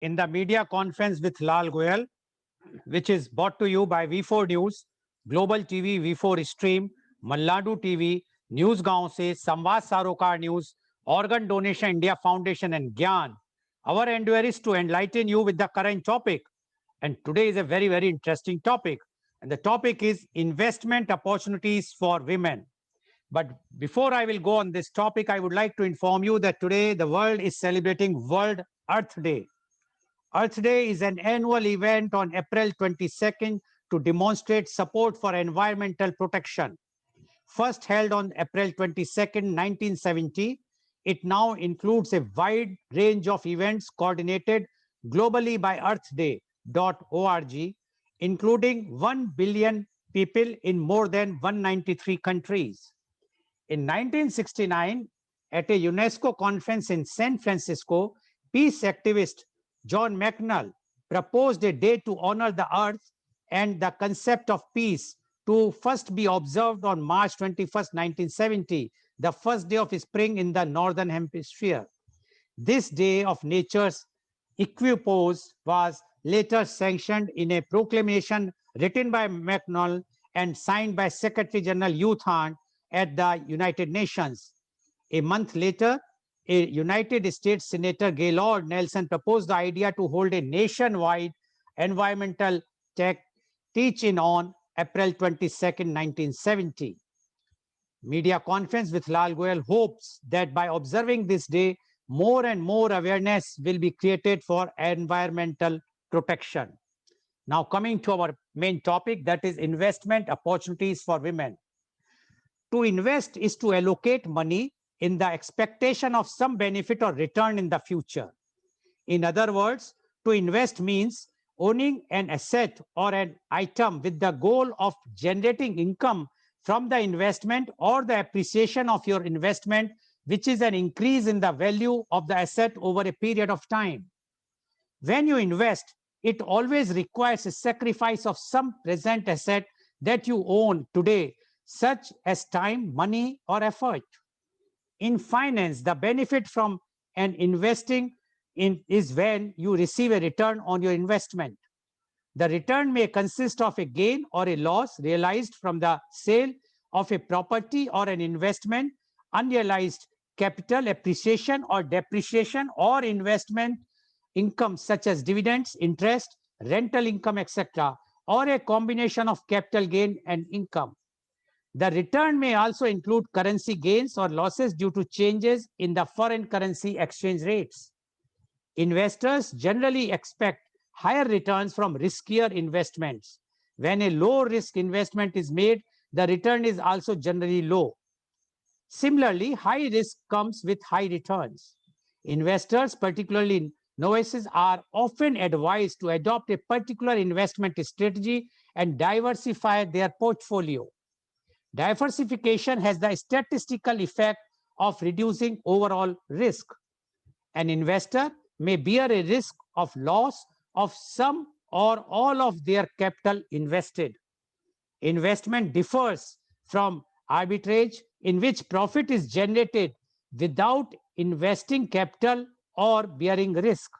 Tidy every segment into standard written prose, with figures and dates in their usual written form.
in the media conference with Lal Goel, which is brought to you by V4 News, Global TV, V4 Stream, Malladu TV, News Gaon se, Samvad Sarokar News, Organ Donation India Foundation and Gyan. Our endeavor is to enlighten you with the current topic. And today is a very, very interesting topic. And the topic is investment opportunities for women. But before I will go on this topic, I would like to inform you that today the world is celebrating World Earth Day. Earth Day is an annual event on April 22nd to demonstrate support for environmental protection. First held on April 22nd, 1970, it now includes a wide range of events coordinated globally by earthday.org, including 1 billion people in more than 193 countries. In 1969, at a UNESCO conference in San Francisco, peace activist John McNall proposed a day to honor the earth and the concept of peace to first be observed on March 21st, 1970, the first day of spring in the Northern Hemisphere. This day of nature's equipoise was later sanctioned in a proclamation written by McNall and signed by Secretary General U Thant at the United Nations. A month later, a United States Senator Gaylord Nelson proposed the idea to hold a nationwide environmental teach-in on April 22nd, 1970. Media conference with Lal Goel hopes that by observing this day, more and more awareness will be created for environmental protection. Now coming to our main topic, that is investment opportunities for women. To invest is to allocate money in the expectation of some benefit or return in the future. In other words, to invest means owning an asset or an item with the goal of generating income from the investment or the appreciation of your investment, which is an increase in the value of the asset over a period of time. When you invest, it always requires a sacrifice of some present asset that you own today, such as time, money, or effort. In finance, the benefit from an investing is when you receive a return on your investment. The return may consist of a gain or a loss realized from the sale of a property or an investment, unrealized capital appreciation or depreciation, or investment income such as dividends, interest, rental income, etc., or a combination of capital gain and income. The return may also include currency gains or losses due to changes in the foreign currency exchange rates. Investors generally expect higher returns from riskier investments. When a low-risk investment is made, the return is also generally low. Similarly, high risk comes with high returns. Investors, particularly novices, are often advised to adopt a particular investment strategy and diversify their portfolio. Diversification has the statistical effect of reducing overall risk. An investor may bear a risk of loss of some or all of their capital invested. Investment differs from arbitrage, in which profit is generated without investing capital or bearing risk.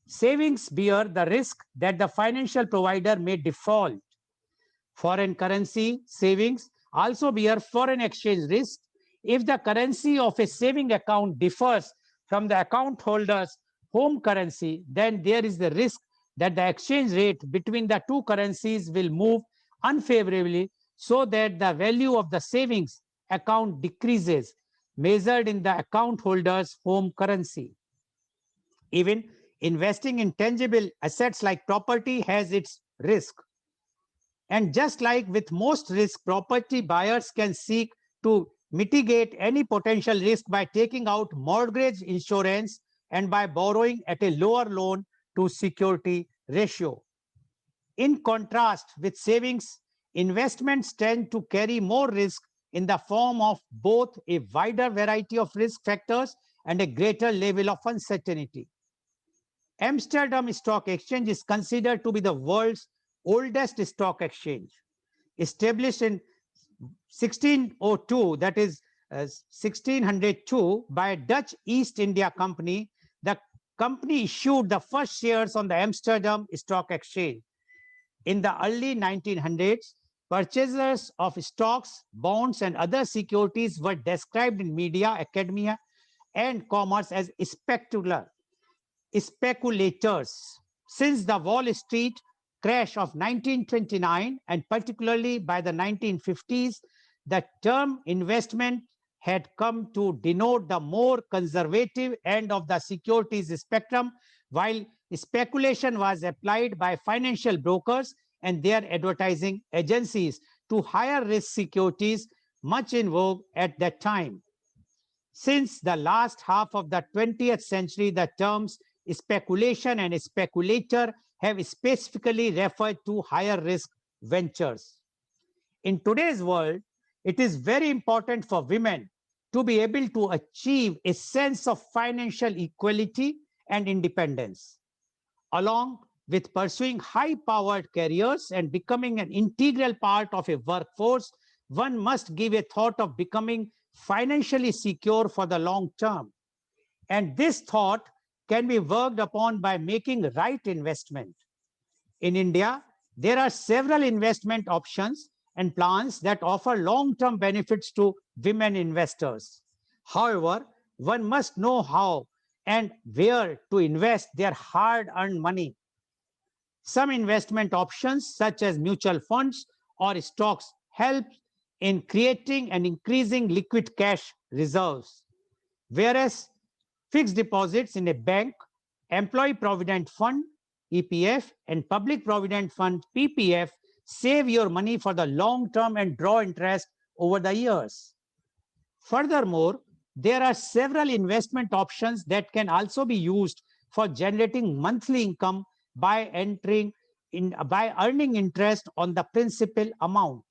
Savings bear the risk that the financial provider may default. Foreign currency savings also bear foreign exchange risk. If the currency of a saving account differs from the account holder's home currency, then there is the risk that the exchange rate between the two currencies will move unfavorably so that the value of the savings account decreases, measured in the account holder's home currency. Even investing in tangible assets like property has its risk. And just like with most risk, property buyers can seek to mitigate any potential risk by taking out mortgage insurance and by borrowing at a lower loan to security ratio. In contrast with savings, investments tend to carry more risk in the form of both a wider variety of risk factors and a greater level of uncertainty. Amsterdam Stock Exchange is considered to be the world's oldest stock exchange. Established in 1602, that is 1602, by Dutch East India Company, the company issued the first shares on the Amsterdam Stock Exchange. In the early 1900s, purchasers of stocks, bonds, and other securities were described in media, academia, and commerce as speculators. Since the Wall Street crash of 1929 and particularly by the 1950s, the term investment had come to denote the more conservative end of the securities spectrum, while speculation was applied by financial brokers and their advertising agencies to higher risk securities, much in vogue at that time. Since the last half of the 20th century, the terms speculation and speculator have specifically referred to higher risk ventures. In today's world, it is very important for women to be able to achieve a sense of financial equality and independence, along with pursuing high-powered careers and becoming an integral part of a workforce. One must give a thought of becoming financially secure for the long term. And this thought can be worked upon by making right investment. In India, there are several investment options and plans that offer long-term benefits to women investors. However, one must know how and where to invest their hard-earned money. Some investment options, such as mutual funds or stocks, help in creating and increasing liquid cash reserves, whereas fixed deposits in a bank, employee provident fund, EPF, and public provident fund, PPF, save your money for the long term and draw interest over the years. Furthermore, there are several investment options that can also be used for generating monthly income by earning interest on the principal amount.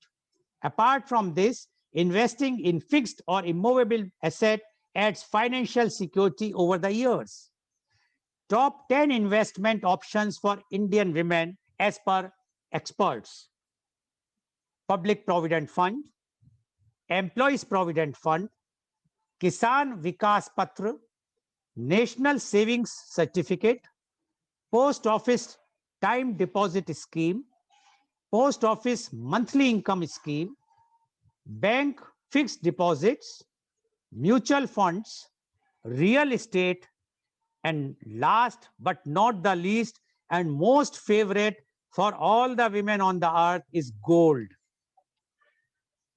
Apart from this, investing in fixed or immovable asset adds financial security over the years. Top 10 investment options for Indian women as per experts: Public Provident Fund, Employees Provident Fund, Kisan Vikas Patra, National Savings Certificate, Post Office Time Deposit Scheme, Post Office Monthly Income Scheme, Bank Fixed Deposits, Mutual Funds, Real Estate, and last but not the least and most favorite for all the women on the earth is gold.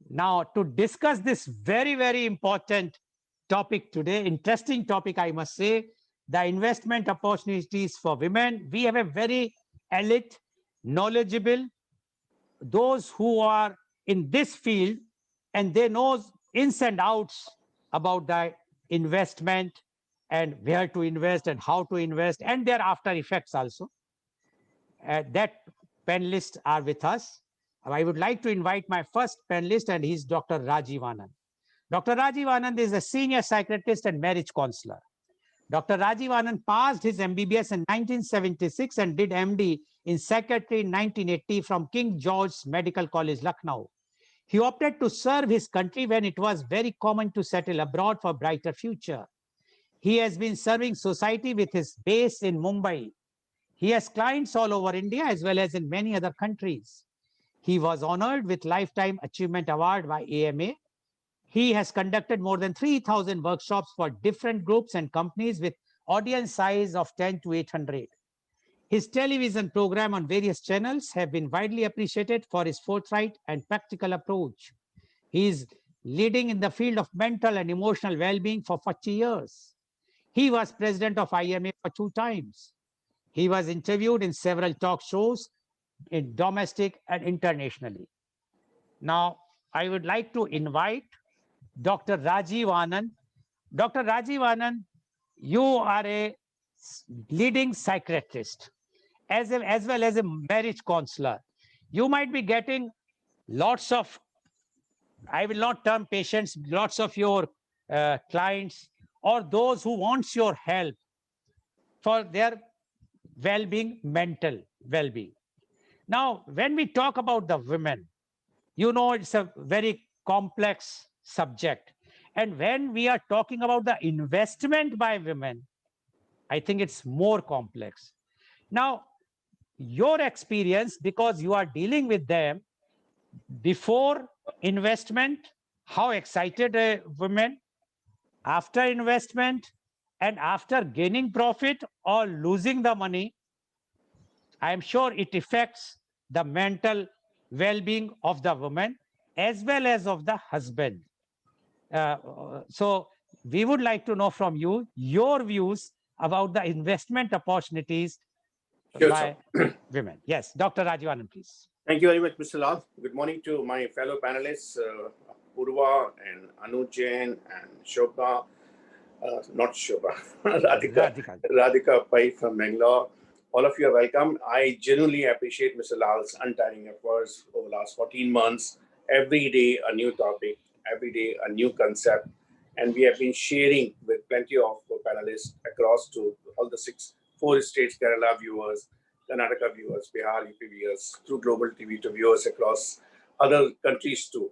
Now, to discuss this very, very important topic today, interesting topic, I must say, the investment opportunities for women, we have a very elite, knowledgeable, those who are in this field and they know ins and outs about the investment and where to invest and how to invest and their after effects also. That panelists are with us. I would like to invite my first panelist, and he's Dr. Rajiv Anand. Dr. Rajiv Anand is a senior psychiatrist and marriage counselor. Dr. Rajiv Anand passed his MBBS in 1976 and did MD in psychiatry in 1980 from King George's Medical College, Lucknow. He opted to serve his country when it was very common to settle abroad for a brighter future. He has been serving society with his base in Mumbai. He has clients all over India as well as in many other countries. He was honored with Lifetime Achievement Award by AMA. He has conducted more than 3,000 workshops for different groups and companies with audience size of 10 to 800. His television program on various channels have been widely appreciated for his forthright and practical approach. He is leading in the field of mental and emotional well-being for 40 years. He was president of IMA for 2 times. He was interviewed in several talk shows in domestic and internationally. Now, I would like to invite Dr. Rajiv Anand. Dr. Rajiv Anand, you are a leading psychiatrist as well as a marriage counselor. You might be getting lots of, I will not term patients, lots of your clients or those who wants your help for their well-being, mental well-being. Now, when we talk about the women, you know, it's a very complex subject. And when we are talking about the investment by women, I think it's more complex. Now, your experience, because you are dealing with them before investment, how excited a woman, after investment, and after gaining profit or losing the money, I am sure it affects the mental well-being of the woman as well as of the husband. So we would like to know from you your views about the investment opportunities Sure, sir. by women. Yes, Dr. Rajivanan, please. Thank you very much, Mr. Lal. Good morning to my fellow panelists, Purva and Anuj Jain and Shobha, not Shobha, Radhika. Radhika Pai from Bangalore. All of you are welcome. I genuinely appreciate Mr. Lal's untiring efforts over the last 14 months. Every day, a new topic, every day, a new concept. And we have been sharing with plenty of panelists across to all the four states, Kerala viewers, Karnataka viewers, Bihar, UP viewers, through global TV to viewers across other countries too,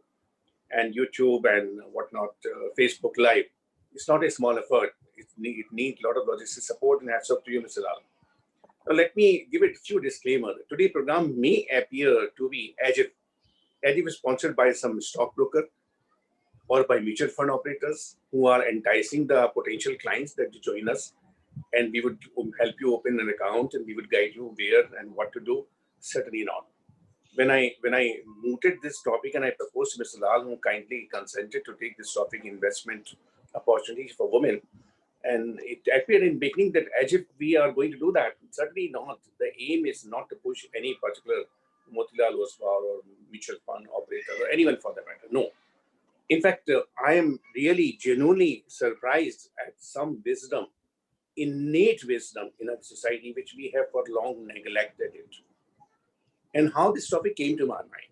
and YouTube and whatnot, Facebook Live. It's not a small effort. It needs a lot of logistics support, and hats off to you, Mr. Lal. Now, let me give it a few disclaimers. Today's program may appear to be as if sponsored by some stockbroker or by mutual fund operators who are enticing the potential clients that to join us, and we would help you open an account and we would guide you where and what to do. Certainly not. When I mooted this topic and I proposed to Mr. Lal, who kindly consented to take this topic, investment opportunities for women, and it appeared in beginning that as if we are going to do that. Certainly not. The aim is not to push any particular Motilal Oswal or mutual fund operator or anyone for that matter. No. In fact, I am really genuinely surprised at some wisdom, innate wisdom in our society, which we have for long neglected it. And how this topic came to my mind.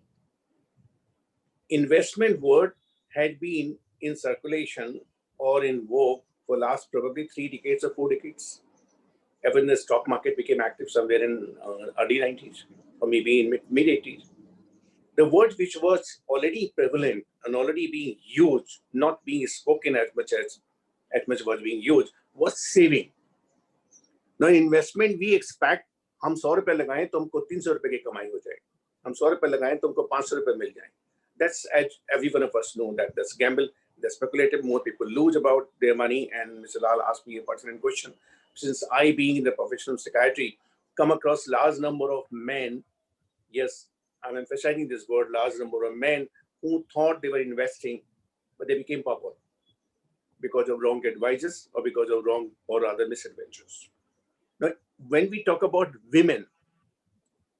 Investment word had been in circulation or in vogue for last probably 3 decades or 4 decades. Ever the stock market became active somewhere in early 90s or maybe in mid 80s. The word which was already prevalent and already being used, not being spoken as much was being used, was saving. Now, investment we expect हम 100 रुपए लगाएं तो हमको 300 रुपए की कमाई हो जाए, हम 100 रुपए लगाएं तो हमको 500 रुपए मिल जाए. That's, as every one of us know, that that's gamble, that's speculative. More people lose about their money. And Mr. Lal asked me a pertinent question. Since I, being in the professional psychiatry, come across large number of men, yes, I'm emphasizing this word, large number of men who thought they were investing, but they became pauper because of wrong advices or because of wrong or other misadventures. Now, when we talk about women,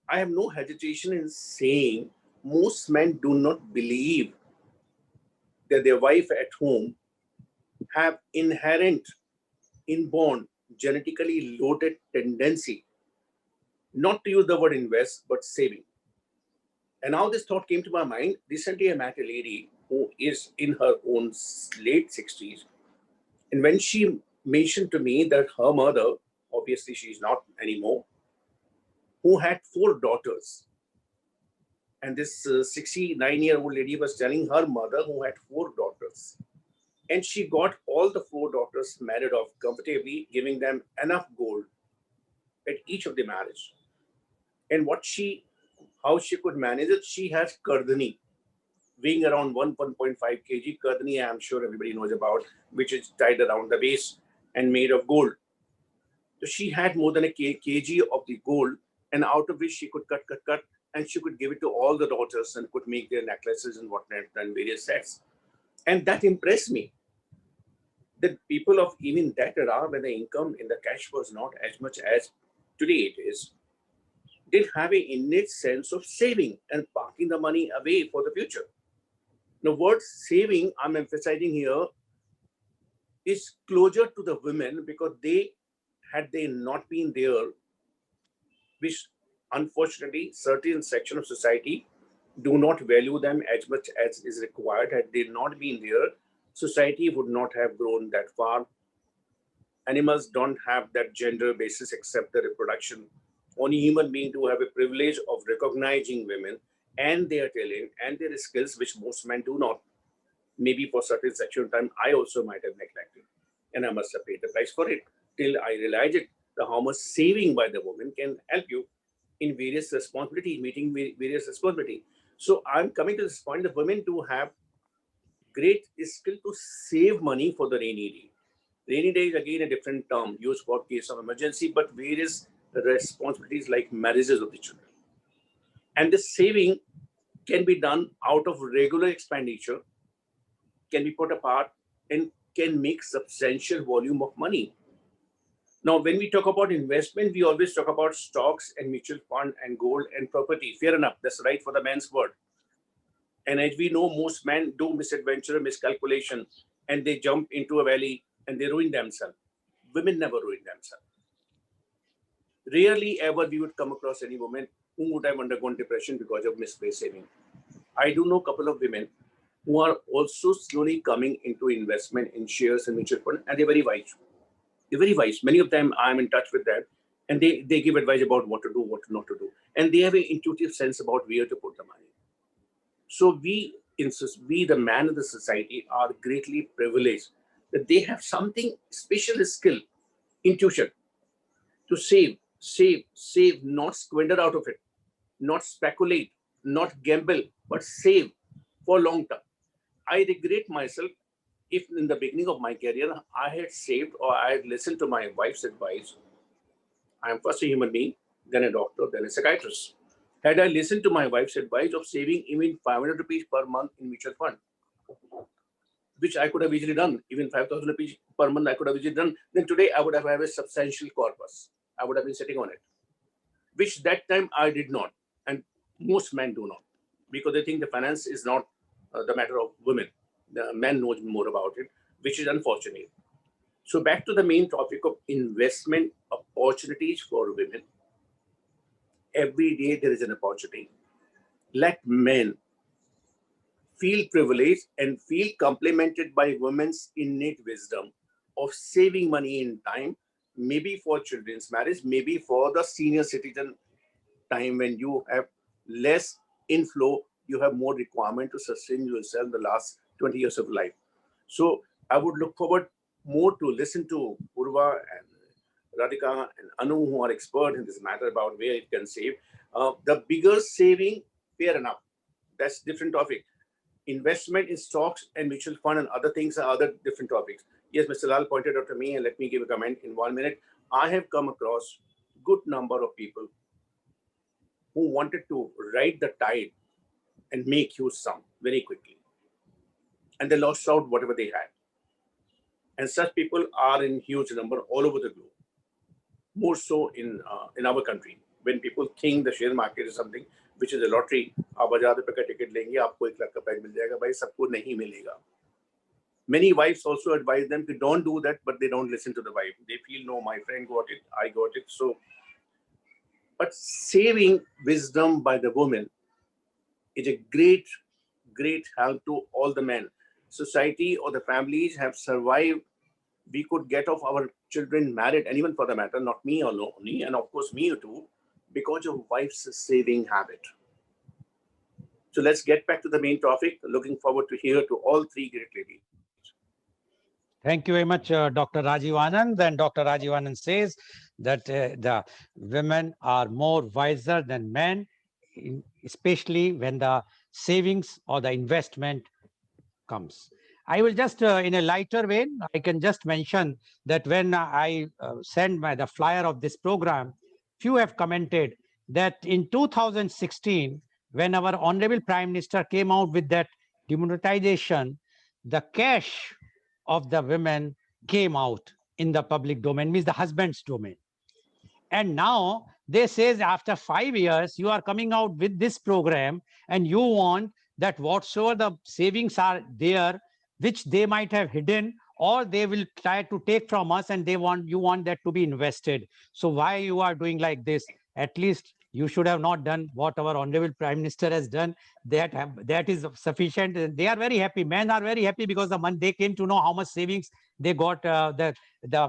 I have no hesitation in saying most men do not believe that their wife at home have inherent, inborn, genetically loaded tendency not to use the word invest, but saving. And now this thought came to my mind. Recently, I met a lady who is in her own late 60s. And when she mentioned to me that her mother, obviously she's not anymore, who had 4 daughters. And this 69-year-old lady was telling her mother who had 4 daughters. And she got all the 4 daughters married off comfortably, giving them enough gold at each of the marriage. And how she could manage it, she has kardani, weighing around 1.5 kg. Kardani, I'm sure everybody knows about, which is tied around the waist and made of gold. So she had more than a kg of the gold, and out of which she could cut, and she could give it to all the daughters and could make their necklaces and whatnot and various sets. And that impressed me. That people of even that era, when the income in the cash was not as much as today it is, did have an innate sense of saving and parking the money away for the future. The word saving, I'm emphasizing here, is closer to the women because had they not been there, which unfortunately certain section of society do not value them as much as is required. Had they not been there, society would not have grown that far. Animals don't have that gender basis except the reproduction. Only human beings do have a privilege of recognizing women and their talent and their skills, which most men do not. Maybe for certain sexual time, I also might have neglected, and I must have paid the price for it. till I realized it, the how much saving by the woman can help you in various responsibilities, meeting various responsibility. So I'm coming to this point: the women do have great skill to save money for the rainy day. Rainy day is again a different term used for case of emergency, but various responsibilities like marriages of the children. And this saving can be done out of regular expenditure, can be put apart, and can make substantial volume of money. Now, when we talk about investment, we always talk about stocks and mutual fund and gold and property. Fair enough, that's right for the man's word. And as we know, most men do misadventure, miscalculation, and they jump into a valley and they ruin themselves. Women never ruin themselves. Rarely ever we would come across any woman who would have undergone depression because of misplaced saving. I do know a couple of women who are also slowly coming into investment in shares and mutual fund, and they're very wise. They're very wise. Many of them, I'm in touch with them, and they give advice about what to do, what not to do. And they have an intuitive sense about where to put the money. So we, the man of the society, are greatly privileged that they have something special skill, intuition, to save, not squander out of it, not speculate, not gamble, but save for long term. I regret myself if in the beginning of my career I had saved or I had listened to my wife's advice. I am first a human being, then a doctor, then a psychiatrist. Had I listened to my wife's advice of saving even 500 rupees per month in mutual fund, which I could have easily done, even 5,000 rupees per month I could have easily done, then today I would have had a substantial corpus. I would have been sitting on it, which that time I did not. And most men do not, because they think the finance is not the matter of women. The men knows more about it, which is unfortunate. So back to the main topic of investment opportunities for women. Every day there is an opportunity. Let men feel privileged and feel complimented by women's innate wisdom of saving money in time, maybe for children's marriage, maybe for the senior citizen time when you have less inflow, you have more requirement to sustain yourself the last 20 years of life. So I would look forward more to listen to Urva and Radhika and Anu, who are expert in this matter about where it can save. The bigger saving, fair enough. That's different topic. Investment in stocks and mutual fund and other things are other different topics. Yes, Mr. Lal pointed out to me, and let me give a comment in 1 minute. I have come across good number of people who wanted to ride the tide and make huge sum very quickly, and they lost out whatever they had. And such people are in huge number all over the globe, more so in our country. When people think the share market is something which is a lottery, आप 1000 रुपए का ticket लेंगे आपको 1 लाख का prize मिल जाएगा, भाई सबको नहीं मिलेगा. Many wives also advise them to don't do that, but they don't listen to the wife. They feel, no, my friend got it, I got it. So, but saving wisdom by the woman is a great help to all the men. Society or the families have survived. We could get off our children married, and even for the matter, not me only, and of course me too, because of wife's saving habit. So let's get back to the main topic. Looking forward to hear to all three great ladies. Thank you very much, Dr. Rajiv Anand. And Dr. Rajiv Anand says that the women are more wiser than men, especially when the savings or the investment comes. I will just, in a lighter vein, I can just mention that when I send the flyer of this program, few have commented that in 2016, when our Honorable Prime Minister came out with that demonetization, the cash of the women came out in the public domain, means the husband's domain. And now they says after 5 years, you are coming out with this program and you want that whatsoever the savings are there, which they might have hidden, or they will try to take from us, and you want that to be invested. So why you are doing like this? At least you should have not done what our Honorable Prime Minister has done. That is sufficient. And they are very happy. Men are very happy because the money, they came to know how much savings they got, the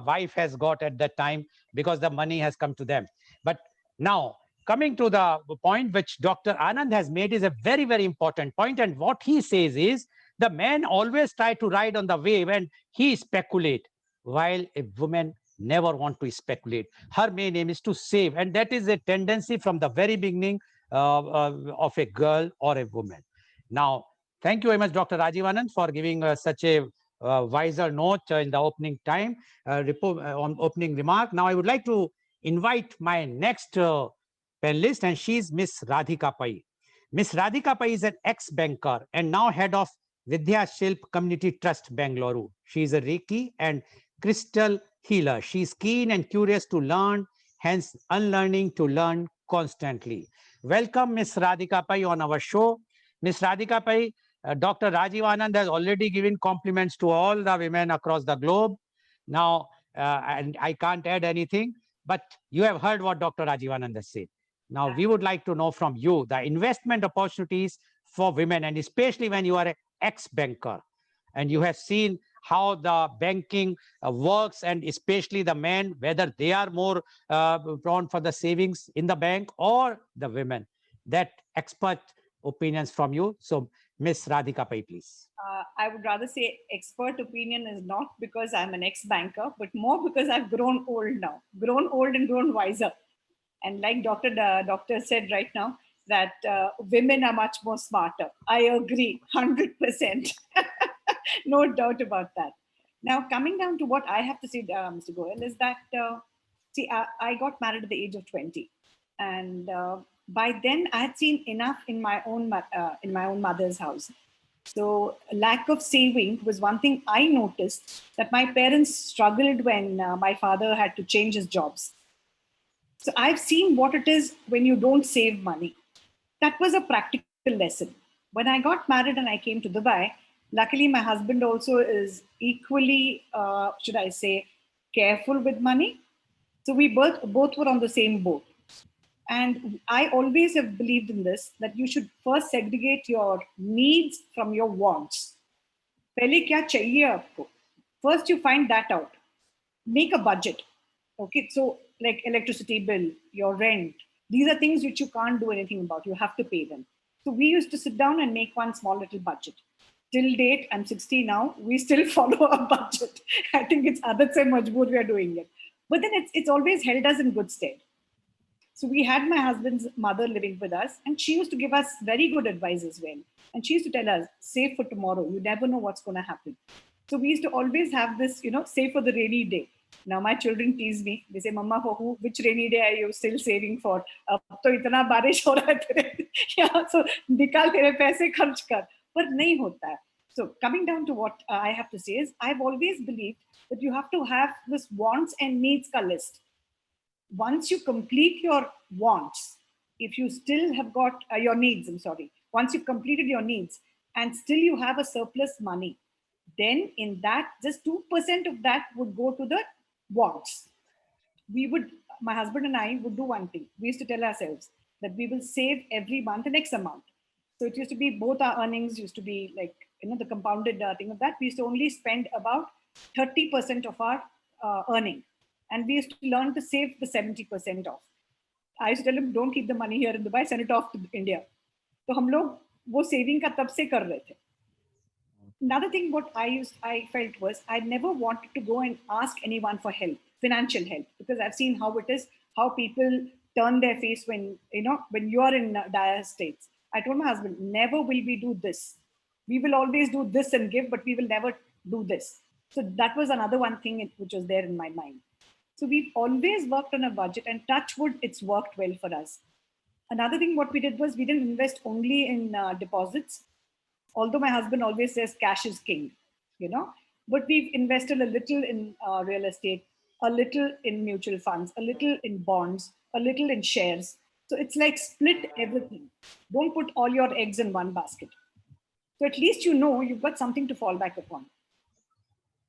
wife has got at that time, because the money has come to them. But now, coming to the point which Dr. Anand has made is a very, very important point. And what he says is the man always try to ride on the wave and he speculate, while a woman never want to speculate. Her main aim is to save, and that is a tendency from the very beginning of a girl or a woman. Now, thank you very much, Dr. Rajiv Anand, for giving such a wiser note in the opening time, on opening remark. Now, I would like to invite my next panelist, and she's Miss Radhika Pai. Miss Radhika Pai is an ex-banker and now head of Vidya Shilp Community Trust, Bangalore. She is a Reiki and crystal healer. She is keen and curious to learn, hence unlearning to learn constantly. Welcome, Miss Radhika Pai, on our show. Miss Radhika Pai, Dr. Rajiv Anand has already given compliments to all the women across the globe. Now, and I can't add anything, but you have heard what Dr. Rajiv Anand has said. Now, we would like to know from you the investment opportunities for women, and especially when you are an ex-banker and you have seen how the banking works, and especially the men, whether they are more prone for the savings in the bank or the women. That expert opinions from you. So, Miss Radhika Pai, please. I would rather say expert opinion is not because I'm an ex-banker, but more because I've grown old now, grown old and grown wiser. And like Doctor said right now, that women are much more smarter. I agree, 100%. No doubt about that. Now, coming down to what I have to say, Mr. Goel, is that, I got married at the age of 20. And by then, I had seen enough in my own mother's house. So lack of saving was one thing I noticed, that my parents struggled when my father had to change his jobs. So I've seen what it is when you don't save money. That was a practical lesson. When I got married and I came to Dubai, luckily my husband also is equally, should I say, careful with money. So we both were on the same boat. And I always have believed in this, that you should first segregate your needs from your wants. पहले क्या चाहिए आपको? First you find that out. Make a budget. Okay, so like electricity bill, your rent, these are things which you can't do anything about. You have to pay them. So we used to sit down and make one small little budget. Till date, I'm 60 now, we still follow a budget. I think it's adat se majboor we are doing it. But then it's always held us in good stead. So we had my husband's mother living with us, and she used to give us very good advice as well. And she used to tell us, save for tomorrow. You never know what's going to happen. So we used to always have this, save for the rainy day. Now my children tease me. They say, "Mama, for which rainy day are you still saving for? Ab to itna barish ho raha hai tere." Yeah, so nikal tere paise kharch kar. But nahi hota hai. So coming down to what I have to say is, I've always believed that you have to have this wants and needs ka list. Once you complete your wants, if you still have got your needs, once you've completed your needs and still you have a surplus money, then in that, just 2% of that would go to the wants. My husband and I would do one thing. We used to tell ourselves that we will save every month an X amount. So it used to be, both our earnings used to be like, the compounded thing of that. We used to only spend about 30% of our earning. And we used to learn to save the 70% off. I used to tell him, don't keep the money here in Dubai, send it off to India. So हम लोग वो saving का तब से कर रहे थे. Another thing what I felt was, I never wanted to go and ask anyone for help, financial help, because I've seen how it is, how people turn their face when you are in dire states. I told my husband, never will we do this. We will always do this and give, but we will never do this. So that was another one thing which was there in my mind. So we've always worked on a budget, and touch wood, it's worked well for us. Another thing what we did was, we didn't invest only in deposits. Although my husband always says cash is king, but we've invested a little in real estate, a little in mutual funds, a little in bonds, a little in shares. So it's like split everything. Don't put all your eggs in one basket. So at least you've got something to fall back upon.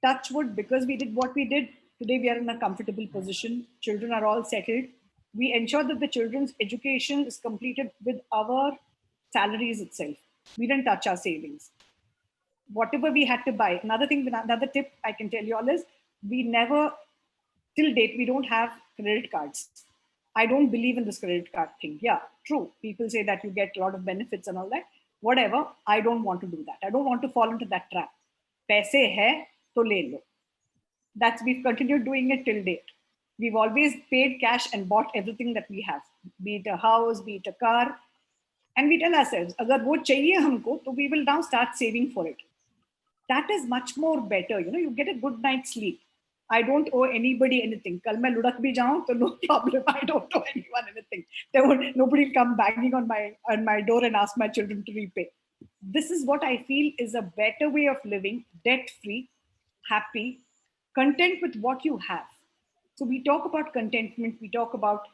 Touch wood, because we did what we did, today we are in a comfortable position. Children are all settled. We ensure that the children's education is completed with our salaries itself. We didn't touch our savings. Whatever we had to buy. Another tip I can tell you all is, we never, till date, we don't have credit cards. I don't believe in this credit card thing. Yeah, true. People say that you get a lot of benefits and all that. Whatever, I don't want to do that. I don't want to fall into that trap. Paise hai to le lo. That's we've continued doing it till date. We've always paid cash and bought everything that we have, be it a house, be it a car, and we tell ourselves, "Agar wo chahiye humko, to we will now start saving for it." That is much more better. You get a good night's sleep. I don't owe anybody anything. Kal main ludak bhi jaun, to no problem. I don't owe anyone anything. Nobody will come banging on my door and ask my children to repay. This is what I feel is a better way of living, debt free, happy, content with what you have. So we talk about contentment. We talk about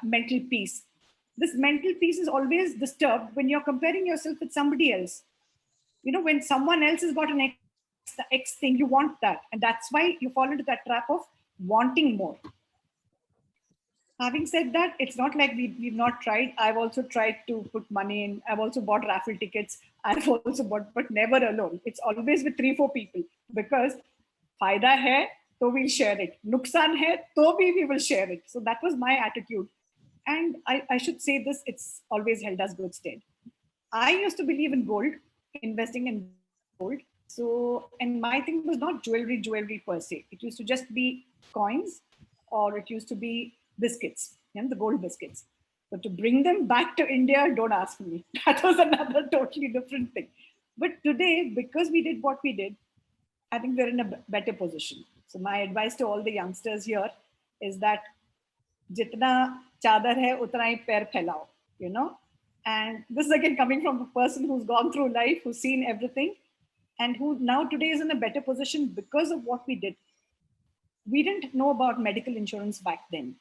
mental peace. This mental peace is always disturbed when you're comparing yourself with somebody else. When someone else has got an X thing, you want that. And that's why you fall into that trap of wanting more. Having said that, it's not like we've not tried. I've also tried to put money in. I've also bought raffle tickets. I've also bought, but never alone. It's always with 3-4 people, because faida hai, to we'll share it. Nuksan hai, to bhi we will share it. So that was my attitude. And I should say this, it's always held us good stead. I used to believe in gold, investing in gold. So, and my thing was not jewelry per se. It used to just be coins, or it used to be biscuits, the gold biscuits. But to bring them back to India, don't ask me. That was another totally different thing. But today, because we did what we did, I think we're in a better position. So my advice to all the youngsters here is that jitna chadar hai, utna hi pair phailao, And this is again coming from a person who's gone through life, who's seen everything, and who now today is in a better position because of what we did. We didn't know about medical insurance back then,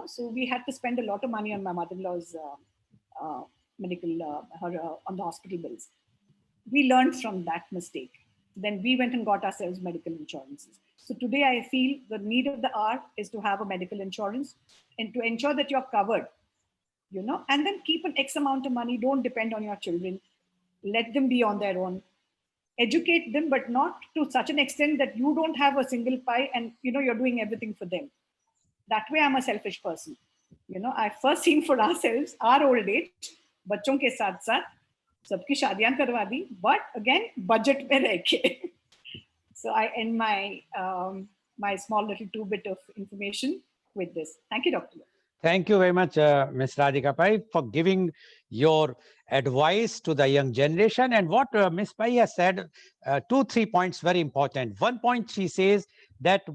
so we had to spend a lot of money on my mother-in-law's medical, on the hospital bills. We learned from that mistake. Then we went and got ourselves medical insurances. So today I feel the need of the hour is to have a medical insurance and to ensure that you're covered, and then keep an X amount of money. Don't depend on your children. Let them be on their own. Educate them, but not to such an extent that you don't have a single pie and, you're doing everything for them. That way I'm a selfish person. I've first seen for ourselves, our old age, बच्चों के साथ साथ सबकी शादियां करवा दी, but again, budget में रह के. So I end my small little 2-bit of information with this. Thank you, Dr. Thank you very much, Ms. Radhika Pai, for giving your advice to the young generation. And what Ms. Pai has said, 2-3 points very important. One point, she says that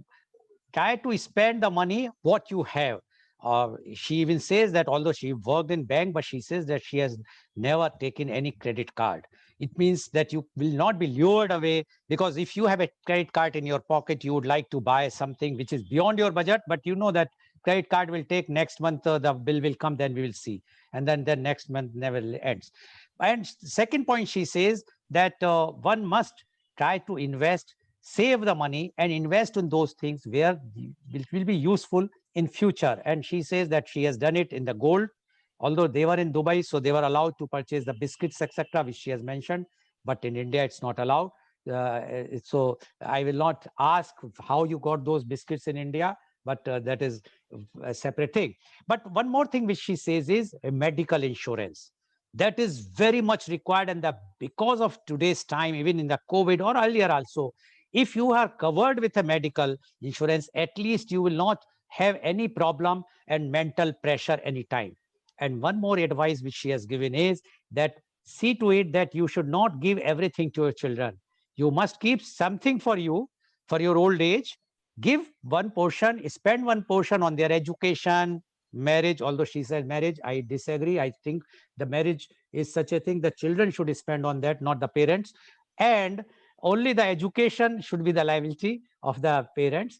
try to spend the money what you have. She even says that although she worked in bank, but she says that she has never taken any credit card. It means that you will not be lured away, because if you have a credit card in your pocket, you would like to buy something which is beyond your budget, but you know that credit card will take next month, the bill will come, then we will see. And then the next month never ends. And second point, she says that one must try to invest, save the money and invest in those things where it will be useful in future. And she says that she has done it in the gold, although they were in Dubai, so they were allowed to purchase the biscuits, etc., which she has mentioned. But in India, it's not allowed. So I will not ask how you got those biscuits in India, but that is a separate thing. But one more thing which she says is a medical insurance. That is very much required, and because of today's time, even in the COVID or earlier also, if you are covered with a medical insurance, at least you will not have any problem and mental pressure anytime. And one more advice which she has given is that see to it that you should not give everything to your children. You must keep something for you, for your old age. Give one portion, spend one portion on their education, marriage. Although she said marriage, I disagree. I think the marriage is such a thing the children should spend on that, not the parents. And only the education should be the liability of the parents.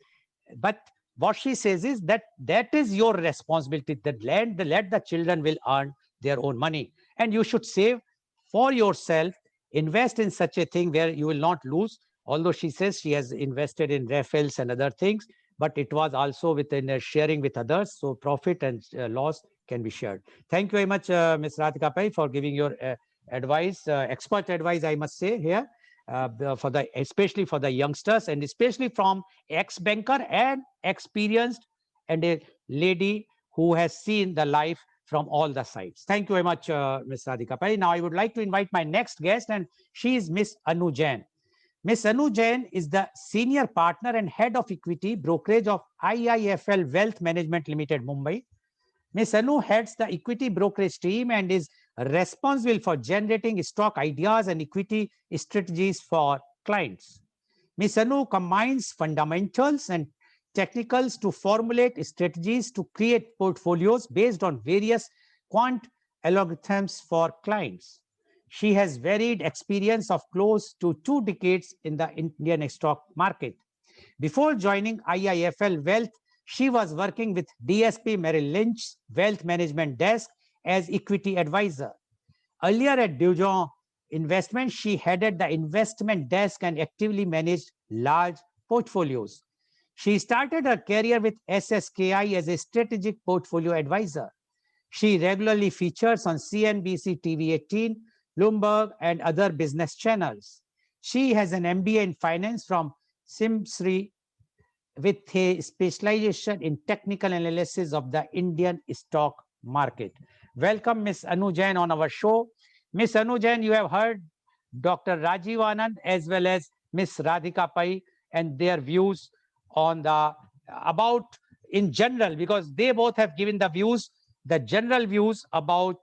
But what she says is that that is your responsibility. That let the children will earn their own money, and you should save for yourself. Invest in such a thing where you will not lose. Although she says she has invested in raffles and other things, but it was also within sharing with others. So profit and loss can be shared. Thank you very much, Ms. Radhika Pai, for giving your advice, expert advice, I must say here. Especially for the youngsters, and especially from ex-banker and experienced, and a lady who has seen the life from all the sides. Thank you very much, Ms. Radhika Pai. Now I would like to invite my next guest, and she is Miss Anu Jain. Ms. Anu Jain is the senior partner and head of equity brokerage of IIFL Wealth Management Limited, Mumbai. Ms. Anu heads the equity brokerage team and is responsible for generating stock ideas and equity strategies for clients. Ms. Anu combines fundamentals and technicals to formulate strategies to create portfolios based on various quant algorithms for clients. She has varied experience of close to 2 decades in the Indian stock market. Before joining IIFL Wealth, she was working with DSP Merrill Lynch's Wealth Management Desk as equity advisor. Earlier at Dujon Investment, she headed the investment desk and actively managed large portfolios. She started her career with SSKI as a strategic portfolio advisor. She regularly features on CNBC TV 18, Bloomberg, and other business channels. She has an MBA in finance from Simsri with a specialization in technical analysis of the Indian stock market. Welcome, Ms. Anu Jain, on our show. Ms. Anu Jain, you have heard Dr. Rajiv Anand as well as Ms. Radhika Pai and their views on the about in general, because they both have given the views, the general views about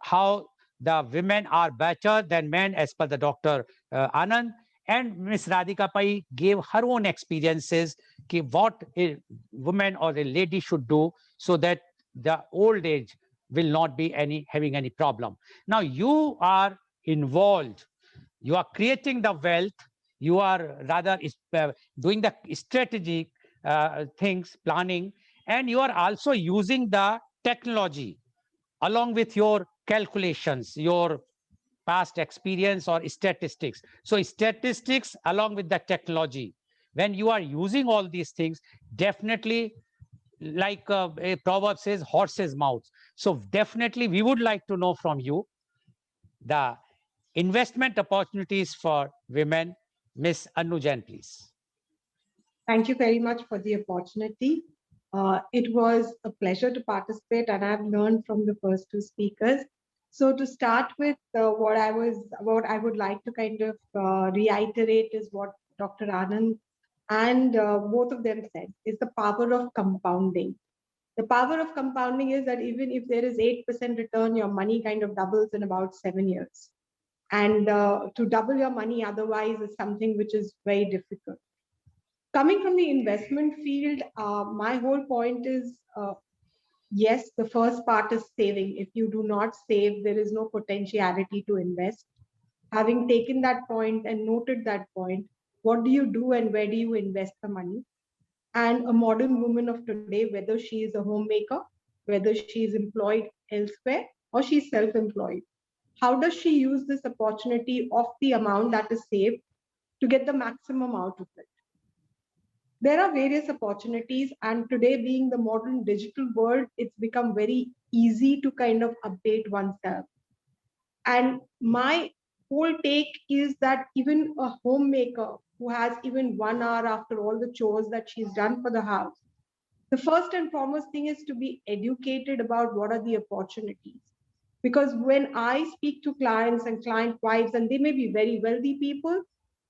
how the women are better than men as per the Dr. Anand. And Ms. Radhika Pai gave her own experiences, what a woman or a lady should do so that the old age will not be having any problem. Now you are involved, you are creating the wealth, you are rather doing the strategic things, planning, and you are also using the technology along with your calculations, your past experience or statistics. So statistics along with the technology, when you are using all these things, definitely, like a proverb says, horse's mouth. So definitely we would like to know from you the investment opportunities for women. Miss Anu Jain, please. Thank you very much for the opportunity. It was a pleasure to participate, and I've learned from the first two speakers. So to start with, what I would like to kind of reiterate is what Dr. Anand and both of them said is the power of compounding. The power of compounding is that even if there is 8% return, your money kind of doubles in about 7 years. And to double your money otherwise is something which is very difficult. Coming from the investment field, my whole point is yes, the first part is saving. If you do not save, there is no potentiality to invest. Having taken that point and noted that point, what do you do and where do you invest the money? And a modern woman of today, whether she is a homemaker, whether she is employed elsewhere, or she's self employed, how does she use this opportunity of the amount that is saved to get the maximum out of it? There are various opportunities, and today, being the modern digital world, it's become very easy to kind of update oneself. And my whole take is that even a homemaker who has even 1 hour after all the chores that she's done for the house, the first and foremost thing is to be educated about what are the opportunities. Because when I speak to clients and client wives, and they may be very wealthy people,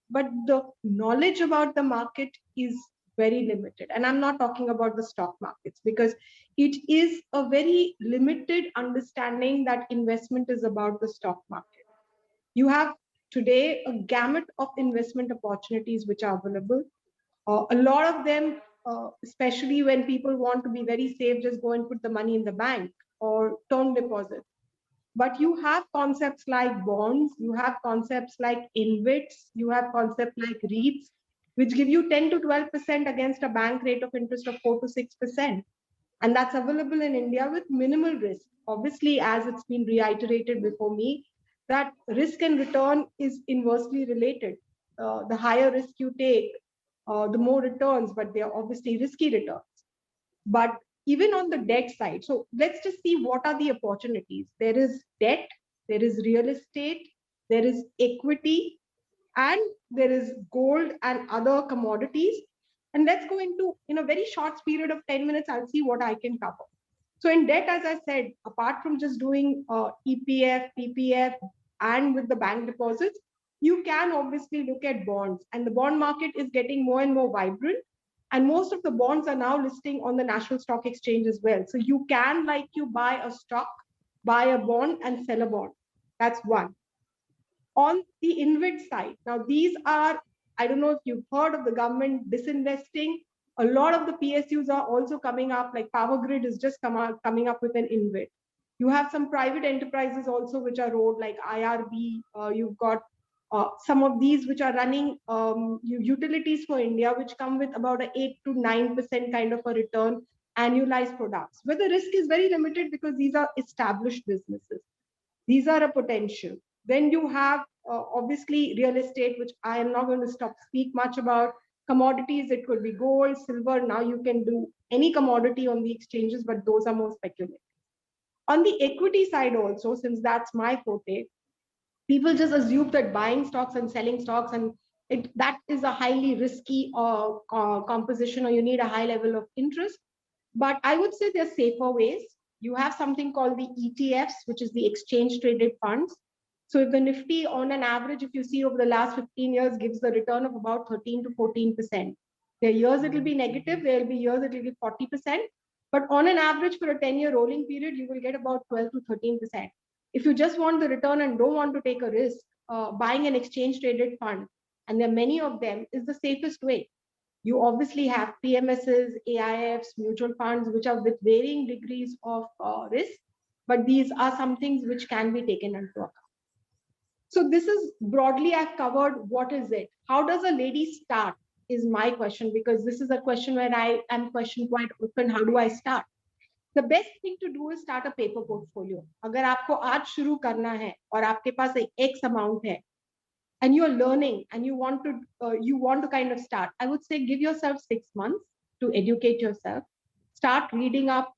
but the knowledge about the market is very limited. And I'm not talking about the stock markets, because it is a very limited understanding that investment is about the stock market. You have today a gamut of investment opportunities which are available. A lot of them, especially when people want to be very safe, just go and put the money in the bank or term deposit. But you have concepts like bonds, you have concepts like InvITs, you have concepts like REITs, which give you 10 to 12% against a bank rate of interest of 4 to 6%. And that's available in India with minimal risk. Obviously, as it's been reiterated before me, that risk and return is inversely related. The higher risk you take, the more returns, but they are obviously risky returns. But even on the debt side, so let's just see what are the opportunities. There is debt, there is real estate, there is equity, and there is gold and other commodities. And let's go into, in a very short period of 10 minutes, I'll see what I can cover. So in debt, as I said, apart from just doing EPF, PPF, and with the bank deposits, you can obviously look at bonds, and the bond market is getting more and more vibrant. And most of the bonds are now listing on the National Stock Exchange as well. So you can, like you buy a stock, buy a bond, and sell a bond. That's one. On the InvIT side, now these are, I don't know if you've heard of the government disinvesting. A lot of the PSUs are also coming up, like Power Grid is just coming up with an InvIT. You have some private enterprises also which are rolled, like IRB. You've got some of these which are running utilities for India, which come with about a 8 to 9% kind of a return, annualized products, where the risk is very limited because these are established businesses. These are a potential. Then you have obviously real estate, which I am not going to speak much about. Commodities, it could be gold, silver. Now you can do any commodity on the exchanges, but those are more speculative. On the equity side also, since that's my forte, people just assume that buying stocks and selling stocks, and that is a highly risky composition, or you need a high level of interest. But I would say there are safer ways. You have something called the ETFs, which is the exchange traded funds. So if the Nifty on an average, if you see over the last 15 years, gives the return of about 13 to 14%. There are years it will be negative, there will be years it will be 40%. But on an average for a 10-year rolling period, you will get about 12 to 13%. If you just want the return and don't want to take a risk, buying an exchange traded fund, and there are many of them, is the safest way. You obviously have PMSs, AIFs, mutual funds, which are with varying degrees of risk, but these are some things which can be taken into account. So this is broadly, I've covered what is it. How does a lady start is my question, because this is a question where I am questioned quite often. How do I start? The best thing to do is start a paper portfolio. अगर आपको आज शुरू करना है और आपके पास एक X amount है, and you're learning and you want to kind of start, I would say give yourself 6 months to educate yourself. Start reading up.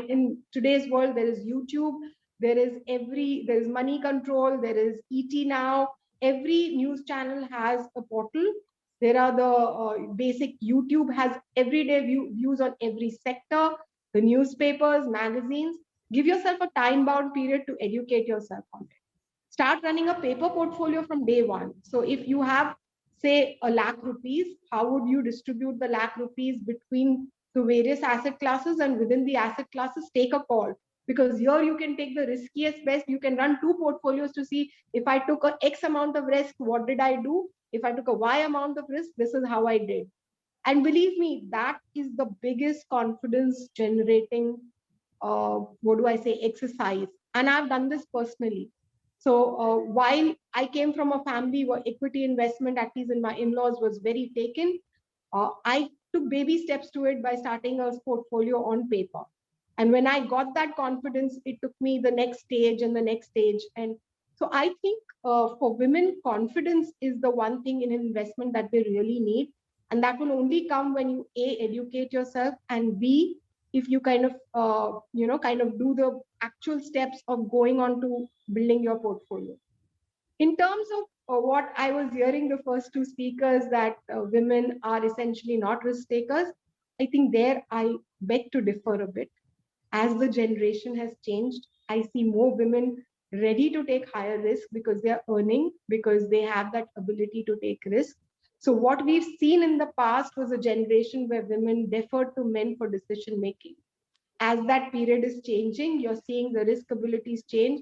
In today's world, there is YouTube, there is Money Control, there is ET Now. Every news channel has a portal. There are the basic, YouTube has everyday views on every sector, the newspapers, magazines. Give yourself a time bound period to educate yourself on it. Start running a paper portfolio from day one. So if you have, say, ₹1,00,000, how would you distribute the ₹1,00,000 between the various asset classes? And within the asset classes, take a call. Because here you can take the riskiest best. You can run 2 portfolios to see, if I took a X amount of risk, what did I do? If I took a Y amount of risk, this is how I did. And believe me, that is the biggest confidence generating, exercise. And I've done this personally. So while I came from a family where equity investment, at least in my in-laws, was very taken, I took baby steps to it by starting a portfolio on paper. And when I got that confidence, it took me the next stage and the next stage. And so I think for women, confidence is the one thing in investment that they really need. And that will only come when you A, educate yourself, and B, if you kind of do the actual steps of going on to building your portfolio. In terms of what I was hearing the first 2 speakers, that women are essentially not risk takers, I think there I beg to differ a bit. As the generation has changed, I see more women ready to take higher risk because they are earning, because they have that ability to take risk. So what we've seen in the past was a generation where women deferred to men for decision making. As that period is changing, you're seeing the risk abilities change.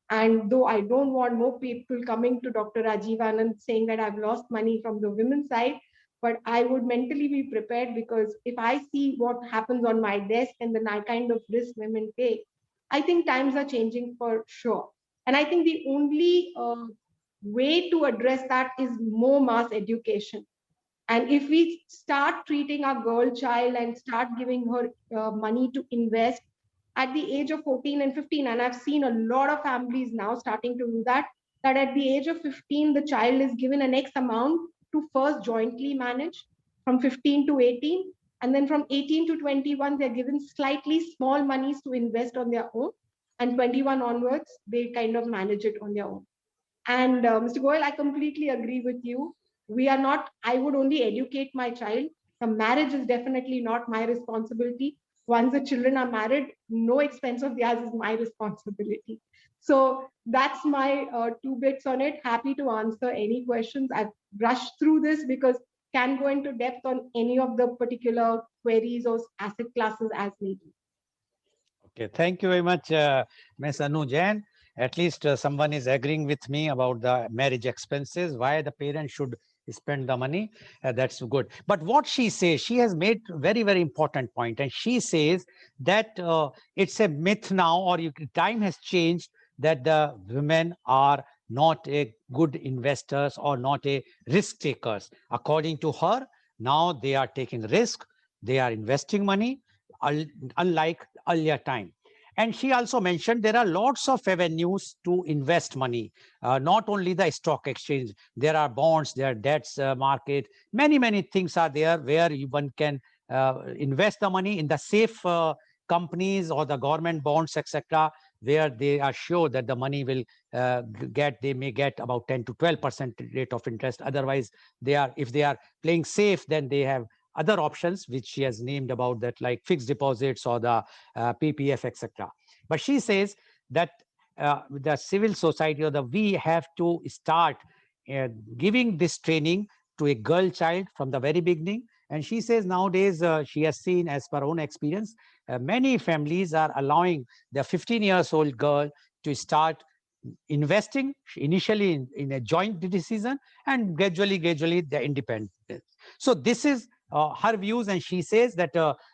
And though I don't want more people coming to Dr. Rajiv Anand saying that I've lost money from the women's side, but I would mentally be prepared, because if I see what happens on my desk and the kind of risk women take, I think times are changing for sure. And I think the only way to address that is more mass education. And if we start treating our girl child and start giving her money to invest at the age of 14 and 15, and I've seen a lot of families now starting to do that, that at the age of 15, the child is given an X amount to first jointly manage from 15 to 18. And then from 18 to 21, they're given slightly small monies to invest on their own. And 21 onwards, they kind of manage it on their own. And Mr. Goel, I completely agree with you. We are not, I would only educate my child. The marriage is definitely not my responsibility. once the children are married, no expense of theirs is my responsibility. So that's my 2 bits on it. Happy to answer any questions. I've rushed through this because can go into depth on any of the particular queries or asset classes as needed. Okay, thank you very much, Ms. Anu Jain. At least someone is agreeing with me about the marriage expenses, why the parents should spend the money. That's good. But what she says, she has made very, very important point, and she says that it's a myth now, or time has changed, that the women are not a good investors or not a risk takers. According to her, now they are taking risk, they are investing money, unlike earlier time. And she also mentioned there are lots of avenues to invest money, not only the stock exchange. There are bonds, there are debts market, many things are there where one can invest the money in the safe companies or the government bonds, etc., where they are sure that the money will they may get about 10 to 12% rate of interest. Otherwise, if they are playing safe, then they have other options which she has named about that, like fixed deposits or the PPF, etc. But she says that the civil society, or we have to start giving this training to a girl child from the very beginning. And she says nowadays she has seen, as per own experience, many families are allowing their 15 years old girl to start investing initially in a joint decision, and gradually the independence. So this is her views, and she says that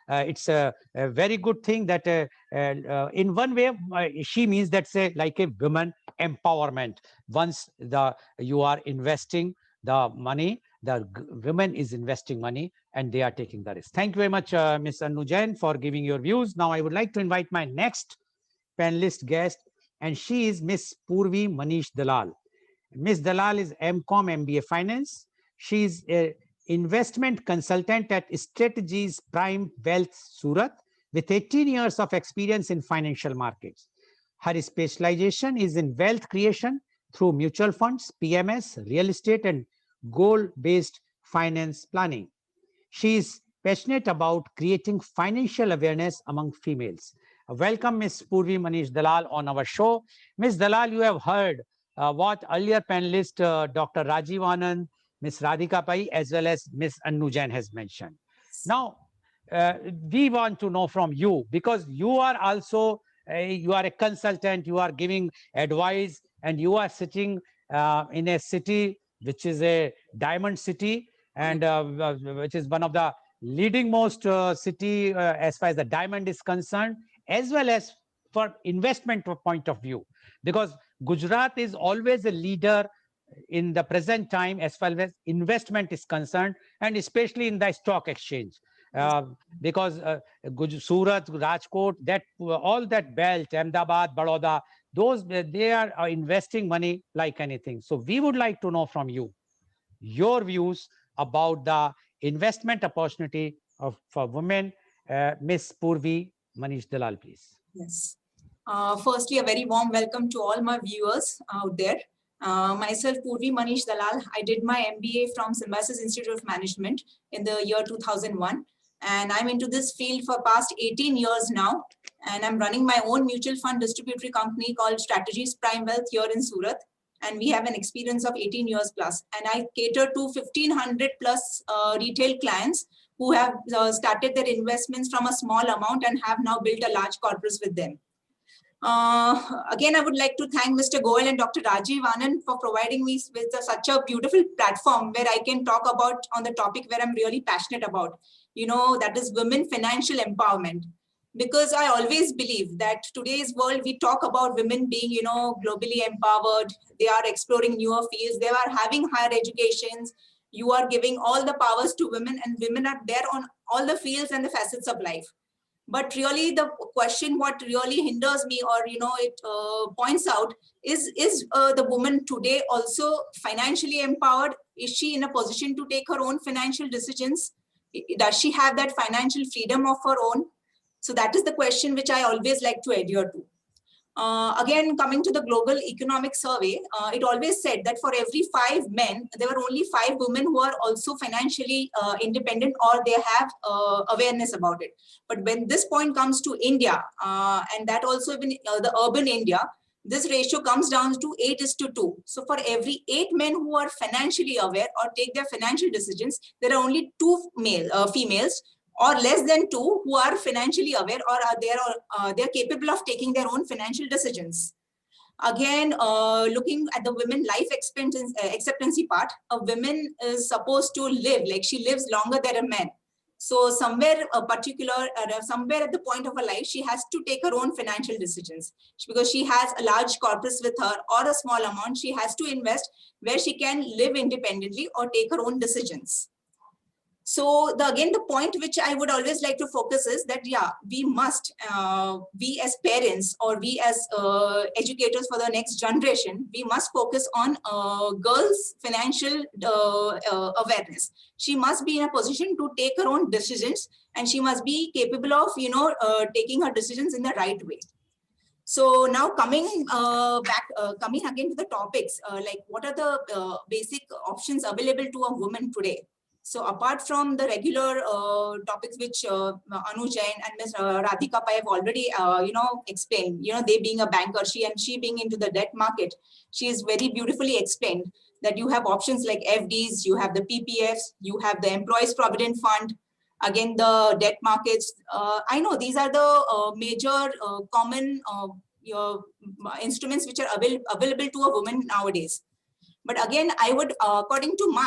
it's a very good thing that in one way she means that's like a women empowerment. Once you are investing the money, the women is investing money and they are taking the risk. Thank you very much, Ms. Anu Jain, for giving your views. Now I would like to invite my next panelist guest, and she is Miss Purvi Manish Dalal. Ms. Dalal is MCom MBA Finance. She is a investment consultant at Strategies Prime Wealth Surat with 18 years of experience in financial markets. Her specialization is in wealth creation through mutual funds, PMS, real estate, and goal-based finance planning. She is passionate about creating financial awareness among females. Welcome, Ms. Purvi Manish Dalal, on our show. Ms. Dalal, you have heard what earlier panelist Dr. Rajiv Anand, Ms. Radhika Pai, as well as Ms. Anu Jain has mentioned. Now, we want to know from you, because you are also you are a consultant, you are giving advice, and you are sitting in a city which is a diamond city, and which is one of the leading most city as far as the diamond is concerned, as well as for investment point of view, because Gujarat is always a leader in the present time as far as investment is concerned, and especially in the stock exchange. Because Surat, Rajkot, that all that belt, Ahmedabad, Baroda, those they are investing money like anything. So we would like to know from you your views about the investment opportunity for women. Miss Purvi Manish Dalal, please. Yes. Firstly, a very warm welcome to all my viewers out there. Myself, Purvi Manish Dalal. I did my MBA from Symbiosis Institute of Management in the year 2001. And I'm into this field for past 18 years now. And I'm running my own mutual fund distributory company called Strategies Prime Wealth here in Surat. And we have an experience of 18 years plus. And I cater to 1,500 plus retail clients who have started their investments from a small amount and have now built a large corpus with them. Again, I would like to thank Mr. Goel and Dr. Rajiv Anand for providing me with such a beautiful platform where I can talk about on the topic where I'm really passionate about, that is women financial empowerment. Because I always believe that today's world, we talk about women being, globally empowered. They are exploring newer fields. They are having higher educations. You are giving all the powers to women, and women are there on all the fields and the facets of life. But really the question, what really hinders me, or, it points out is the woman today also financially empowered? Is she in a position to take her own financial decisions? Does she have that financial freedom of her own? So that is the question which I always like to adhere to. Again, coming to the Global Economic Survey, it always said that for every 5 men, there were only 5 women who are also financially independent, or they have awareness about it. But when this point comes to India, and that also even the urban India, this ratio comes down to 8:2. So for every 8 men who are financially aware or take their financial decisions, there are only 2 females, or less than 2, who are financially aware or are they're capable of taking their own financial decisions. Again, looking at the women life acceptancy part, a woman is supposed to live, like she lives longer than a man. So somewhere somewhere at the point of her life, she has to take her own financial decisions, because she has a large corpus with her or a small amount. She has to invest where she can live independently or take her own decisions. So again, the point which I would always like to focus is that, yeah, we must, we as parents or we as educators for the next generation, we must focus on girls' financial awareness. She must be in a position to take her own decisions, and she must be capable of, taking her decisions in the right way. So now coming coming again to the topics, like what are the basic options available to a woman today? So apart from the regular topics which Anu Jain and Ms. Radhika Pai have already, explained, they being a banker, she being into the debt market, she is very beautifully explained that you have options like FDs, you have the PPFs, you have the Employees Provident Fund, again, the debt markets. I know these are the major common instruments which are available to a woman nowadays. But again, I would, according to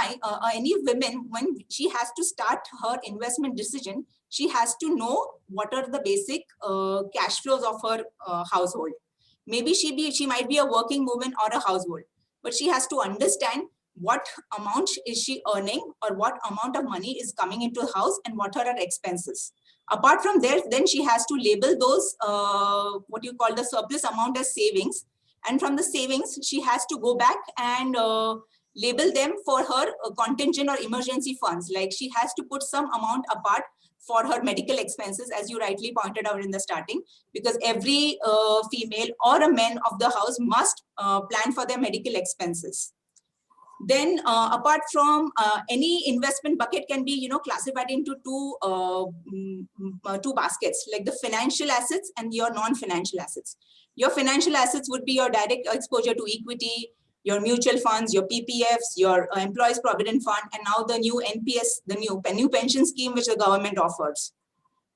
any women, when she has to start her investment decision, she has to know what are the basic cash flows of her household. Maybe she might be a working woman or a household, but she has to understand what amount is she earning or what amount of money is coming into the house and what are her expenses. Apart from there, then she has to label those, what you call the surplus amount as savings. And from the savings, she has to go back and label them for her contingent or emergency funds. Like she has to put some amount apart for her medical expenses, as you rightly pointed out in the starting, because every female or a man of the house must plan for their medical expenses. Then apart from any investment bucket can be, classified into two baskets, like the financial assets and your non-financial assets. Your financial assets would be your direct exposure to equity, your mutual funds, your PPFs, your Employees Provident Fund, and now the new NPS, the new pension scheme which the government offers.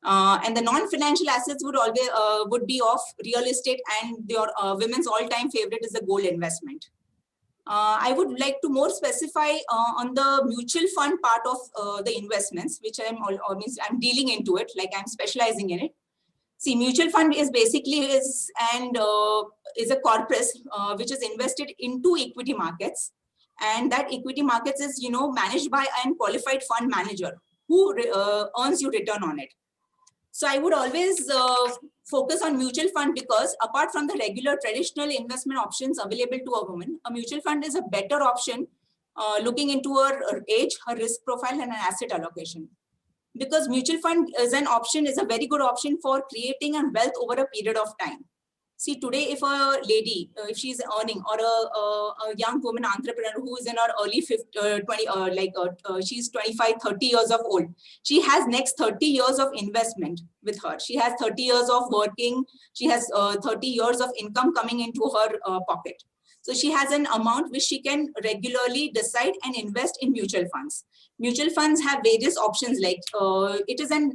And the non-financial assets would be of real estate, and your women's all-time favorite is the gold investment. I would like to more specify on the mutual fund part of the investments, which I'm dealing into it, like I'm specializing in it. See, mutual fund is basically is a corpus which is invested into equity markets, and that equity markets is managed by a qualified fund manager who earns you return on it. So I would always focus on mutual fund, because apart from the regular traditional investment options available to a woman, a mutual fund is a better option looking into her age, her risk profile, and an asset allocation. Because mutual fund is a very good option for creating a wealth over a period of time. See, today, if a lady, if she's earning, or a young woman entrepreneur who is in her early 20, she's 25, 30 years of old, she has next 30 years of investment with her. She has 30 years of working. She has 30 years of income coming into her pocket. So she has an amount which she can regularly decide and invest in mutual funds. Mutual funds have various options, like it is an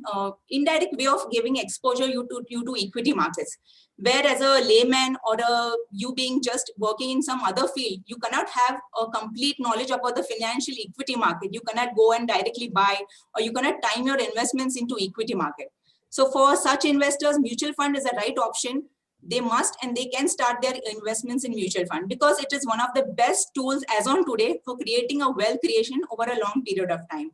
indirect way of giving exposure to equity markets. Whereas a layman or you being just working in some other field, you cannot have a complete knowledge about the financial equity market. You cannot go and directly buy, or you cannot time your investments into equity market. So for such investors, mutual fund is a right option. They must and they can start their investments in mutual fund, because it is one of the best tools as on today for creating a wealth creation over a long period of time.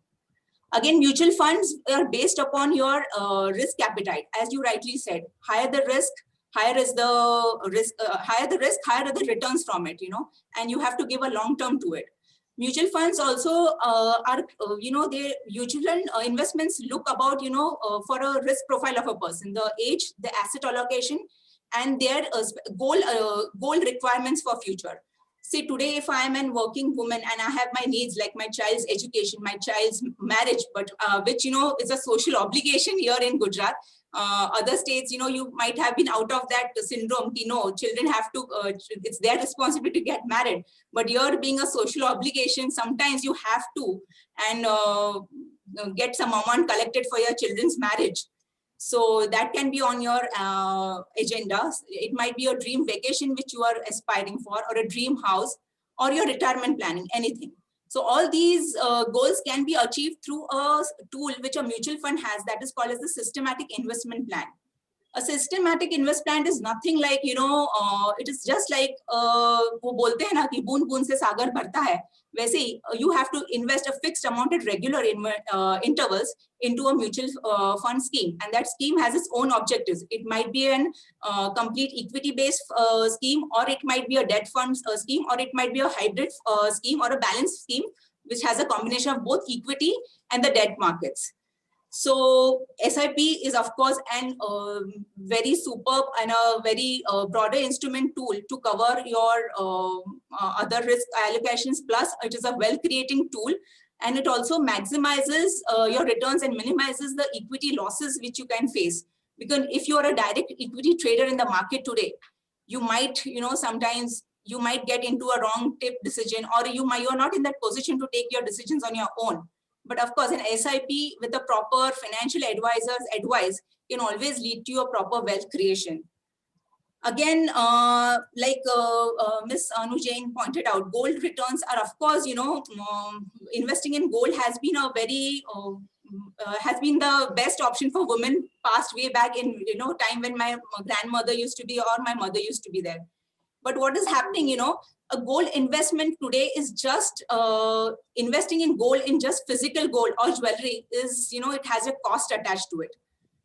Again, mutual funds are based upon your risk appetite. As you rightly said, higher the risk, higher is the risk, higher are the returns from it, and you have to give a long term to it. Mutual funds also are, their usual investments look about, for a risk profile of a person, the age, the asset allocation, and their goal requirements for future. See, today, if I am a working woman and I have my needs like my child's education, my child's marriage, but which, is a social obligation here in Gujarat. Other states, you might have been out of that syndrome, children have to, it's their responsibility to get married. But here being a social obligation, sometimes you have to, and get some amount collected for your children's marriage. So that can be on your agenda. It might be a dream vacation which you are aspiring for, or a dream house, or your retirement planning, anything. So all these goals can be achieved through a tool which a mutual fund has, that is called as the systematic investment plan. A systematic investment plan is nothing like, it is just like, वो बोलते हैं ना कि बूंद बूंद से सागर भरता है. वैसे ही, you have to invest a fixed amount at regular intervals into a mutual fund scheme, and that scheme has its own objectives. It might be an complete equity-based scheme, or it might be a debt fund scheme, or it might be a hybrid scheme, or a balanced scheme, which has a combination of both equity and the debt markets. So SIP is, of course, an very superb and a very broader instrument tool to cover your other risk allocations. Plus, it is a wealth creating tool, and it also maximizes your returns and minimizes the equity losses which you can face. Because if you are a direct equity trader in the market today, you might, sometimes you might get into a wrong tip decision, or you are not in that position to take your decisions on your own. But of course, an SIP with a proper financial advisor's advice can always lead to a proper wealth creation. Again, like Ms. Anu Jain pointed out, gold returns are, of course, investing in gold has been a very, has been the best option for women passed way back in, time when my grandmother used to be, or my mother used to be there. But what is happening, a gold investment today is just investing in gold, in just physical gold or jewelry is, it has a cost attached to it.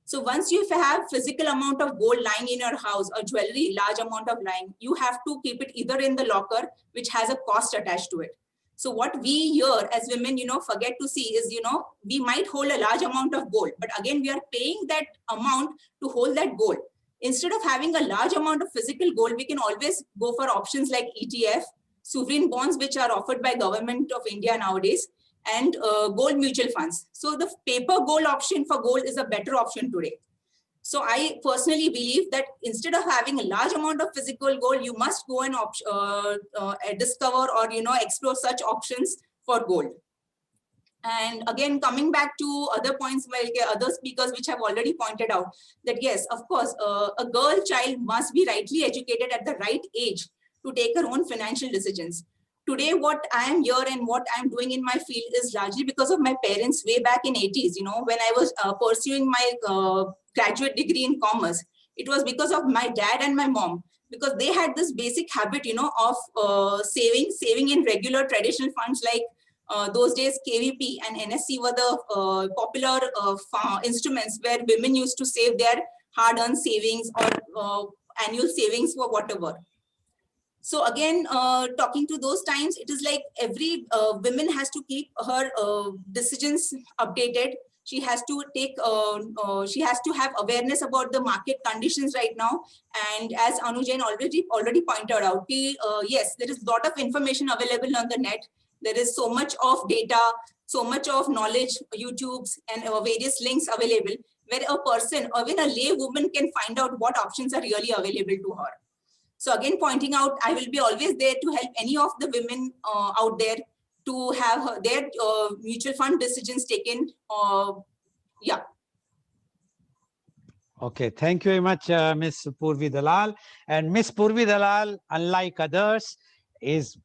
So once you have physical amount of gold lying in your house, or jewelry, large amount of lying, you have to keep it either in the locker, which has a cost attached to it. So what we here as women, forget to see is, we might hold a large amount of gold, but again, we are paying that amount to hold that gold. Instead of having a large amount of physical gold, we can always go for options like ETF, sovereign bonds, which are offered by Government of India nowadays, and gold mutual funds. So the paper gold option for gold is a better option today. So I personally believe that instead of having a large amount of physical gold, you must go and discover or, explore such options for gold. And again, coming back to other points, like other speakers which have already pointed out, that yes, of course, a girl child must be rightly educated at the right age to take her own financial decisions. Today, what I am here and what I'm doing in my field is largely because of my parents way back in 80s, when I was pursuing my graduate degree in commerce. It was because of my dad and my mom, because they had this basic habit, of saving in regular traditional funds like those days KVP and NSC were the popular instruments where women used to save their hard-earned savings or annual savings for whatever. So again, talking to those times, it is like every woman has to keep her decisions updated. She has to take, she has to have awareness about the market conditions right now. And as Anu Jain already pointed out, yes, there is a lot of information available on the net. There is so much of data, so much of knowledge, YouTubes and various links available, where a person or even a lay woman can find out what options are really available to her. So again, pointing out, I will be always there to help any of the women out there to have their mutual fund decisions taken. Yeah. Okay, thank you very much, Ms. Purvi Dalal. And Ms. Purvi Dalal, unlike others, is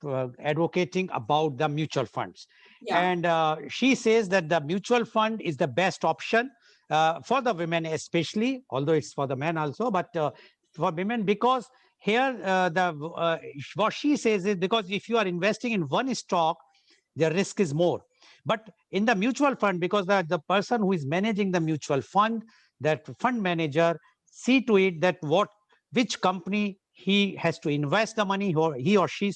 advocating about the mutual funds. Yeah. And she says that the mutual fund is the best option for the women especially, although it's for the men also, but for women, because here what she says is, because if you are investing in one stock, the risk is more. But in the mutual fund, because the person who is managing the mutual fund, that fund manager, see to it that which company he has to invest the money, or he or she,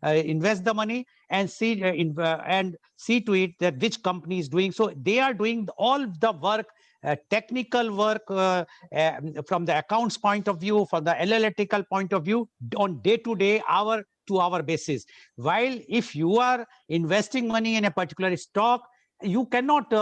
invest the money, and see to it that which company is doing. So they are doing all the work technical work from the accounts point of view, from the analytical point of view, on day-to-day, hour-to-hour basis. While if you are investing money in a particular stock, you cannot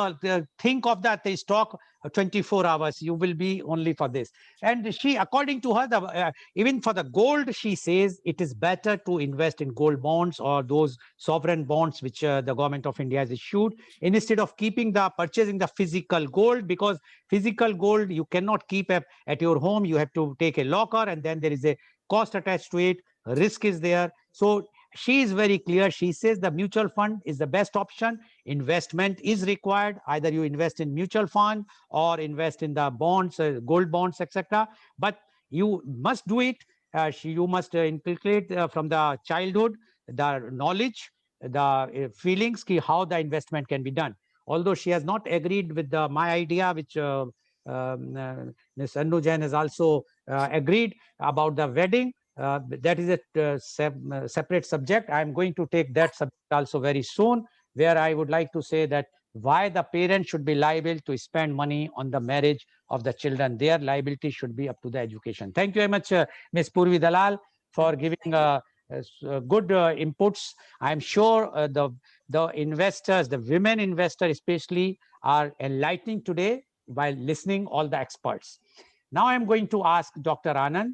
think of that the stock 24 hours. You will be only for this. And she, according to her, even for the gold, she says it is better to invest in gold bonds or those sovereign bonds which the government of India has issued, instead of purchasing the physical gold, because physical gold you cannot keep at your home. You have to take a locker, and then there is a cost attached to it. Risk is there. So she is very clear. She says the mutual fund is the best option. Investment is required. Either you invest in mutual fund or invest in the bonds, gold bonds, etc. But you must do it. You must inculcate from the childhood the knowledge, the feelings, how the investment can be done. Although she has not agreed with my idea, which Ms. Annu Jain has also agreed about the wedding. That is a separate subject. I am going to take that subject also very soon, where I would like to say that why the parents should be liable to spend money on the marriage of the children. Their liability should be up to the education. Thank you very much, Ms. Purvi Dalal, for giving good inputs. I'm sure the investors, the women investors especially, are enlightening today while listening all the experts. Now I'm going to ask Dr. Anand.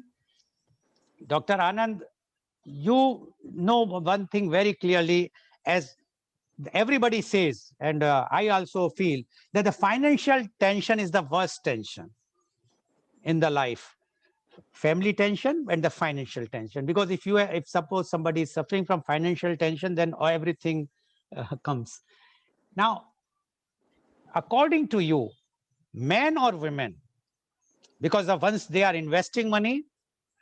Dr. Anand, you know one thing very clearly, as everybody says, and I also feel, that the financial tension is the worst tension in the life. Family tension and the financial tension. Because if suppose somebody is suffering from financial tension, then everything comes. Now, according to you, men or women, because once they are investing money,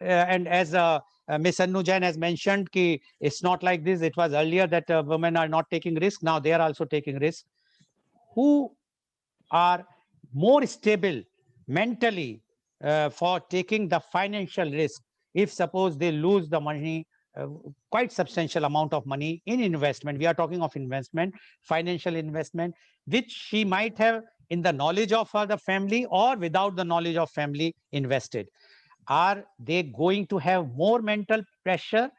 and as Ms. Annu Jain has mentioned, it's not like this. It was earlier that women are not taking risk. Now they are also taking risk. Who are more stable mentally for taking the financial risk if suppose they lose the money, quite substantial amount of money in investment? We are talking of investment, financial investment, which she might have in the knowledge of the family or without the knowledge of family invested. Are they going to have more mental pressure,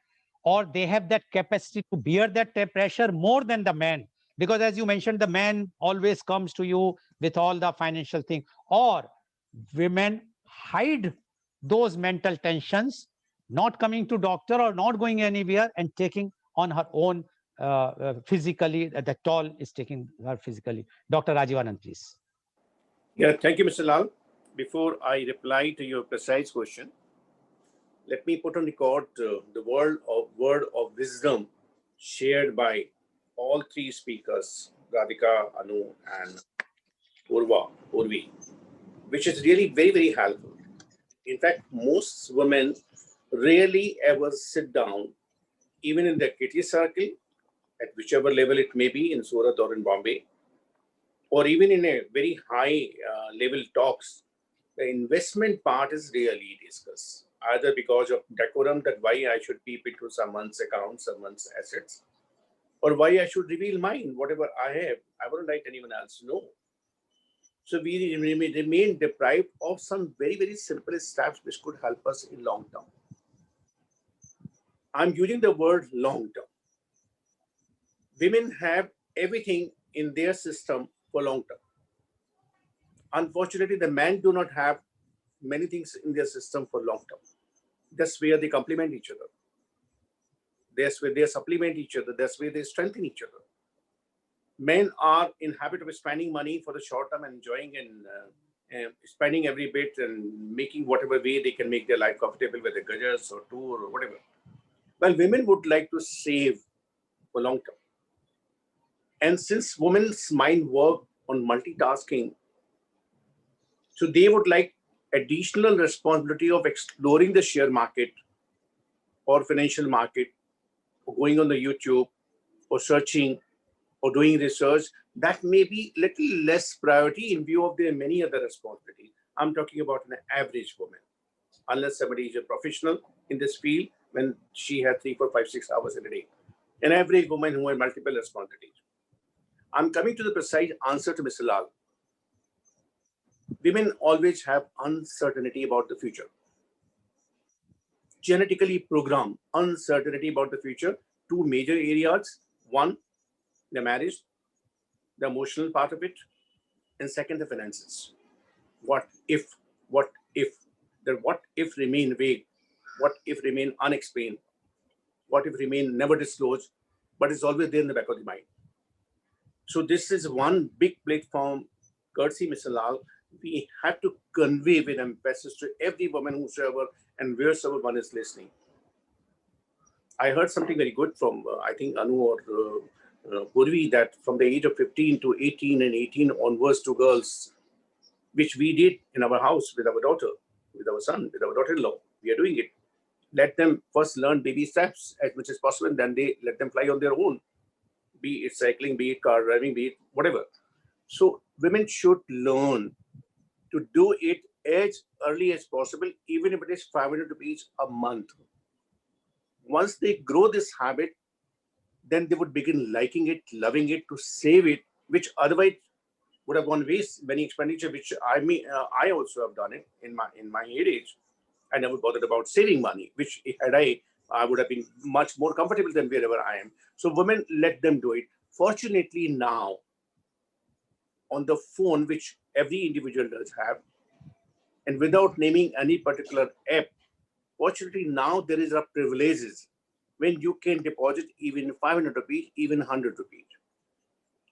or they have that capacity to bear that pressure more than the man? Because as you mentioned, the man always comes to you with all the financial thing, or women hide those mental tensions, not coming to doctor or not going anywhere and taking on her own physically, the toll is taking her physically. Dr. Rajiv Anand, please. Yeah, thank you, Mr. Lal. Before I reply to your precise question, let me put on record the word of wisdom shared by all three speakers, Radhika, Anu, and Urvi, which is really very, very helpful. In fact, most women rarely ever sit down, even in their kitty circle, at whichever level it may be, in Surat or in Bombay, or even in a very high level talks. The investment part is rarely discussed, either because of decorum, that why I should peep into someone's account, someone's assets, or why I should reveal mine, whatever I have. I wouldn't like anyone else to know. So we remain deprived of some very, very simple steps which could help us in long term. I'm using the word long term. Women have everything in their system for long term. Unfortunately, the men do not have many things in their system for long term. That's where they complement each other. That's where they supplement each other. That's where they strengthen each other. Men are in habit of spending money for the short term and enjoying and spending every bit and making whatever way they can make their life comfortable, whether gadgets or tour or whatever. Well, women would like to save for long term. And since women's mind work on multitasking, so they would like additional responsibility of exploring the share market or financial market, or going on the YouTube, or searching, or doing research. That may be little less priority in view of their many other responsibilities. I'm talking about an average woman, unless somebody is a professional in this field, when she has 3, 4, 5, 6 hours in a day. An average woman who has multiple responsibilities. I'm coming to the precise answer to Mr. Lal. Women always have uncertainty about the future. Genetically programmed uncertainty about the future. Two major areas. One, the marriage, the emotional part of it, and second, the finances. What if, what if, the what if remain vague, what if remain unexplained, what if remain never disclosed, but it's always there in the back of the mind. So this is one big platform, courtesy Mr. Lal, we have to convey with emphasis to every woman whosoever and wheresoever one is listening. I heard something very good from, I think, Anu or Purvi, that from the age of 15 to 18 and 18 onwards to girls, which we did in our house with our daughter, with our son, with our daughter-in-law. We are doing it. Let them first learn baby steps as much as possible, and then they let them fly on their own, be it cycling, be it car driving, be it whatever. So women should learn to do it as early as possible, even if it is 500 rupees a month. Once they grow this habit, then they would begin liking it, loving it, to save it, which otherwise would have gone waste. Many expenditure, which I also have done it in my age. I never bothered about saving money, which had I would have been much more comfortable than wherever I am. So women, let them do it. Fortunately now, on the phone, which every individual does have, and without naming any particular app, fortunately now there is a privileges when you can deposit even 500 rupees, even 100 rupees.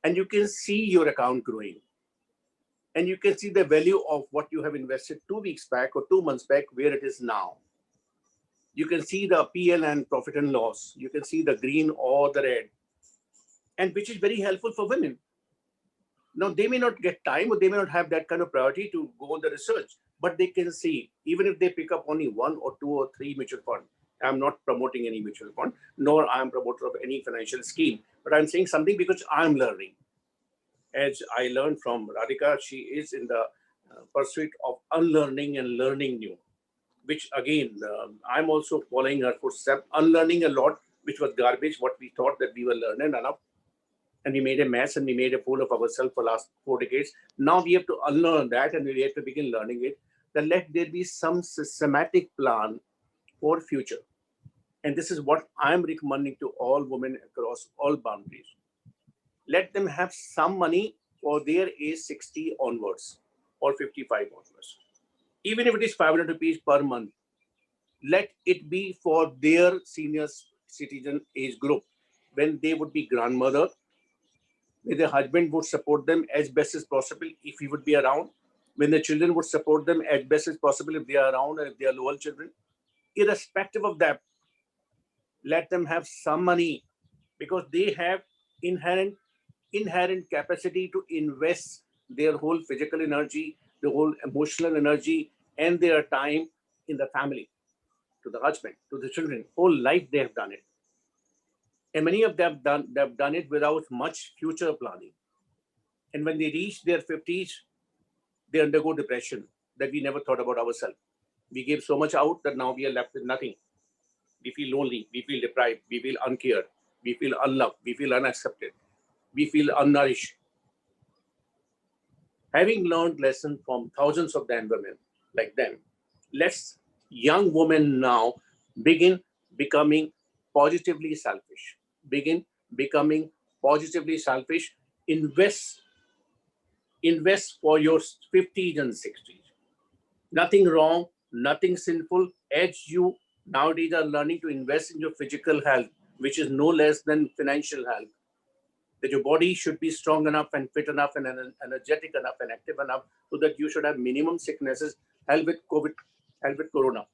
And you can see your account growing. And you can see the value of what you have invested 2 weeks back or 2 months back, where it is now. You can see the PL and profit and loss. You can see the green or the red, and which is very helpful for women. Now, they may not get time, or they may not have that kind of priority to go on the research, but they can see, even if they pick up only 1 or 2 or 3 mutual fund. I'm not promoting any mutual fund, nor I am promoter of any financial scheme, but I'm saying something because I'm learning. As I learned from Radhika, she is in the pursuit of unlearning and learning new, which again, I'm also following her footsteps, unlearning a lot, which was garbage, what we thought that we were learning enough. And we made a mess and we made a fool of ourselves for the last 4 decades. Now we have to unlearn that and we have to begin learning it. Then let there be some systematic plan for future. And this is what I'm recommending to all women across all boundaries. Let them have some money for their age 60 onwards or 55 onwards. Even if it is 500 rupees per month, let it be for their senior citizen age group, when they would be grandmother, when their husband would support them as best as possible if he would be around, when the children would support them as best as possible if they are around, and if they are lower children. Irrespective of that, let them have some money, because they have inherent capacity to invest their whole physical energy, the whole emotional energy, and their time in the family, to the husband, to the children. Whole life they have done it. And many of them have done it without much future planning. And when they reach their 50s, they undergo depression that we never thought about ourselves. We gave so much out that now we are left with nothing. We feel lonely, we feel deprived, we feel uncared, we feel unloved, we feel unaccepted, we feel unnourished. Having learned lessons from thousands of them women like them, let's young women now begin becoming positively selfish. Begin becoming positively selfish. Invest for your 50s and 60s. Nothing wrong, nothing sinful, as you nowadays are learning to invest in your physical health, which is no less than financial health. That your body should be strong enough and fit enough and energetic enough and active enough, so that you should have minimum sicknesses, hell with COVID, hell with Corona.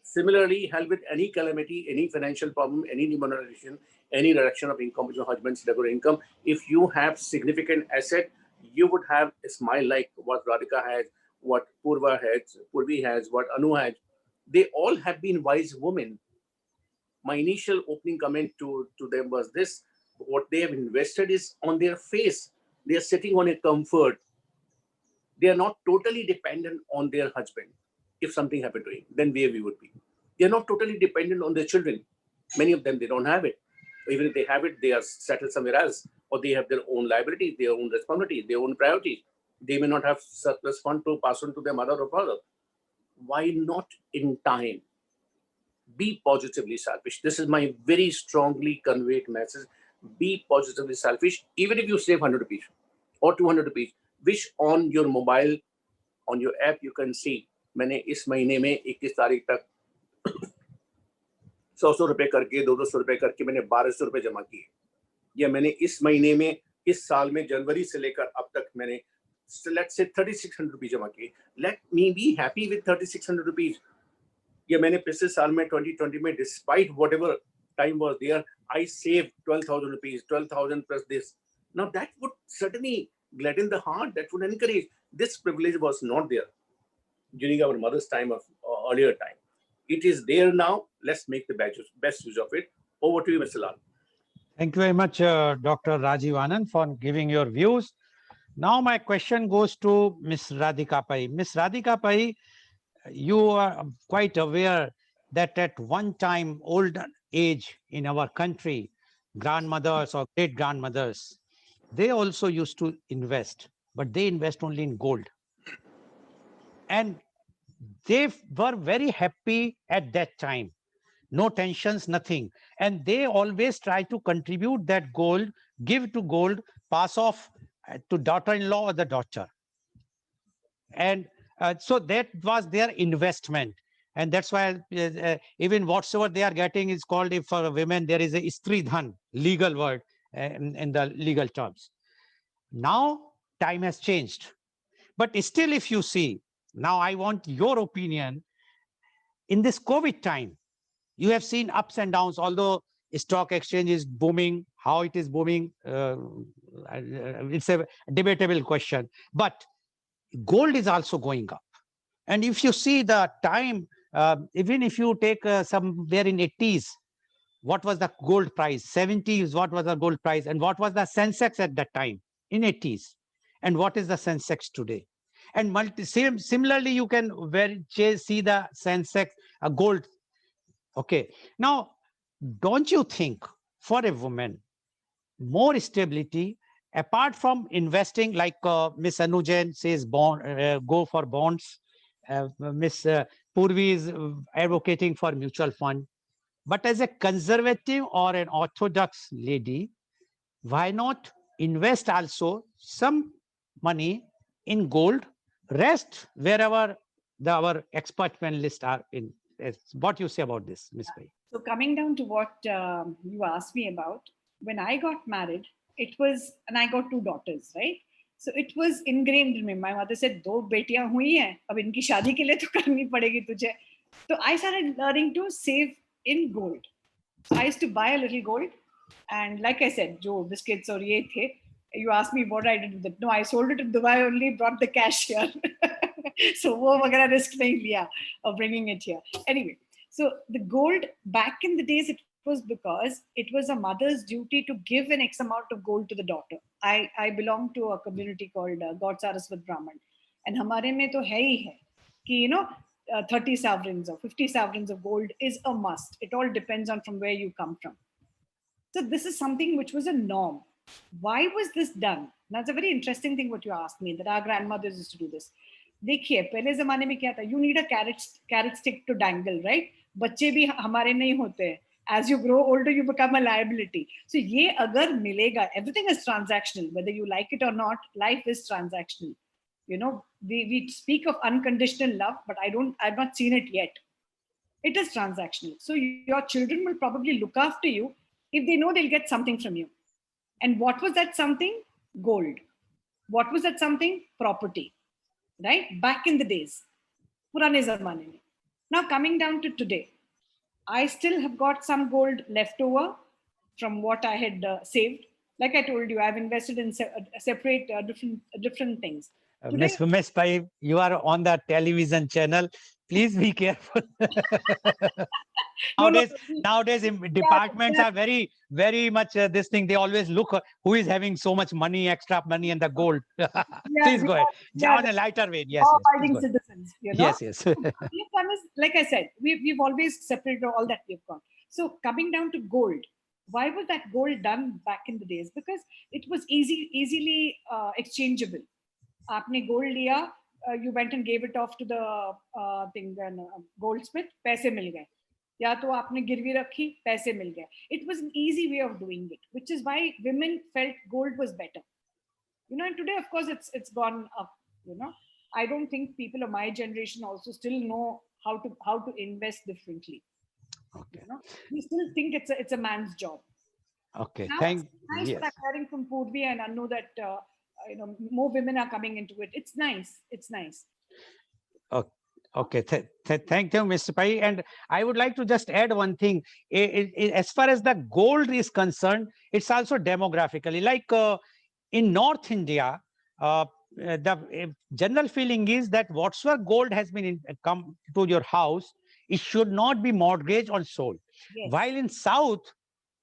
Similarly, hell with any calamity, any financial problem, any demonetization, any reduction of income with your husband's regular income. If you have significant asset, you would have a smile like what Radhika has, what Purvi has, what Anu has. They all have been wise women. My initial opening comment to them was this: what they have invested is on their face. They are sitting on a comfort. They are not totally dependent on their husband. If something happened to him, then where we would be. They are not totally dependent on their children. Many of them, they don't have it. Even if they have it, they are settled somewhere else, or they have their own liabilities, their own responsibilities, their own priorities. They may not have surplus fund to pass on to their mother or father. Why not in time? Be positively selfish. This is my very strongly conveyed message. Be positively selfish. Even if you save 100 rupees or 200 rupees, which on your mobile, on your app, you can see, मैंने इस महीने में 21 तारीख तक 100 रुपए करके 200 रुपए करके मैंने 1200 रुपए जमा किए, या मैंने इस महीने में, इस साल में, जनवरी से लेकर अब तक मैंने let's say 3600 रुपए जमा किए. Let me be happy with 3600 rupees. या मैंने पिछले साल में 2020 में despite whatever time was there, I saved 12,000 rupees, 12,000 plus this. Now that would certainly gladden the heart, that would encourage. This privilege was not there during our mother's time of earlier time. It is there now. Let's make the best use of it. Over to you, Mr. Lal. Thank you very much, Dr. Rajiv Anand, for giving your views. Now my question goes to Ms. Radhika Pai. Ms. Radhika Pai, you are quite aware that at one time, old age in our country, grandmothers or great grandmothers, they also used to invest, but they invest only in gold. And they were very happy at that time. No tensions, nothing. And they always try to contribute that gold, give to gold, pass off to daughter-in-law or the daughter. And so that was their investment. And that's why even whatsoever they are getting is called, if for women, there is a istri dhan, legal word in the legal terms. Now time has changed. But still, if you see, now I want your opinion. In this COVID time, you have seen ups and downs, although stock exchange is booming. How it is booming, it's a debatable question. But gold is also going up. And if you see the time, even if you take somewhere in 80s, what was the gold price? 70s, what was the gold price? And what was the Sensex at that time in 80s? And what is the Sensex today? And similarly, you can see the Sensex gold. Okay. Now, don't you think for a woman, more stability, apart from investing, like Miss Anujan says, go for bonds. Miss Purvi is advocating for mutual fund. But as a conservative or an orthodox lady, why not invest also some money in gold, rest wherever our expert panelists are in. What you say about this, Ms. Pai? So coming down to what you asked me about, when I got married, it was, and I got two daughters, right? So it was ingrained in me. My mother said, "दो बेटियां हुई हैं, अब इनकी शादी के लिए तो करनी पड़ेगी तुझे." So I started learning to save in gold. So I used to buy a little gold, and like I said, जो biscuits और ये थे, you asked me what I did with it. No, I sold it in Dubai only, brought the cash here. So वो वगैरह risk नहीं लिया of bringing it here. Anyway, so the gold back in the days, it was because it was a mother's duty to give an X amount of gold to the daughter. I belong to a community called God Saraswat Brahman, and हमारे में तो है ही है कि 30 sovereigns or 50 sovereigns of gold is a must. It all depends on from where you come from. So this is something which was a norm. Why was this done? That's a very interesting thing what you asked me, that our grandmothers used to do this. देखिए पहले जमाने में क्या था, you need a carrot stick to dangle, right? बच्चे भी हमारे नहीं होते हैं. As you grow older, you become a liability. So ये अगर मिलेगा, everything is transactional. Whether you like it or not, life is transactional. We speak of unconditional love, but I've not seen it yet. It is transactional. So your children will probably look after you if they know they'll get something from you. And what was that something? Gold. What was that something? Property. Right? Back in the days. Purane zamane mein. Now coming down to today, I still have got some gold left over from what I had saved. Like I told you, I've invested in separate different things. Miss Pai, you are on the television channel. Please be careful. Nowadays, departments are very, very much this thing. They always look who is having so much money, extra money, and the gold. Please go ahead. On a lighter vein, yes. Abiding citizens, Yes. like I said, we've always separated all that we've got. So coming down to gold, why was that gold done back in the days? Because it was easily exchangeable. आपने gold लिया, you went and gave it off to the goldsmith, पैसे मिल गए. या तो आपने गिरवी रखी, पैसे मिल गए. It was an easy way of doing it, which is why women felt gold was better. And today, of course, it's gone up. I don't think people of my generation also still know how to invest differently. Okay. We still think it's a man's job. Okay. Now Thank. it's nice Yes. what I'm hearing from Purvi and Anu that more women are coming into it. It's nice. It's nice. Okay, thank you, Mr. Pai. And I would like to just add one thing. As far as the gold is concerned, it's also demographically. Like in North India, the general feeling is that whatsoever gold has been come to your house, it should not be mortgaged or sold. Yes. While in South,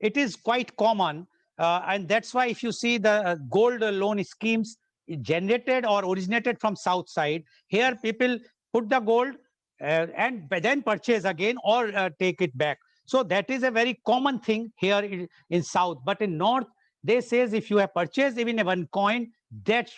it is quite common. And that's why if you see the gold loan schemes generated or originated from South side, here people put the gold and then purchase again or take it back. So that is a very common thing here in South. But in North, they says if you have purchased even one coin, that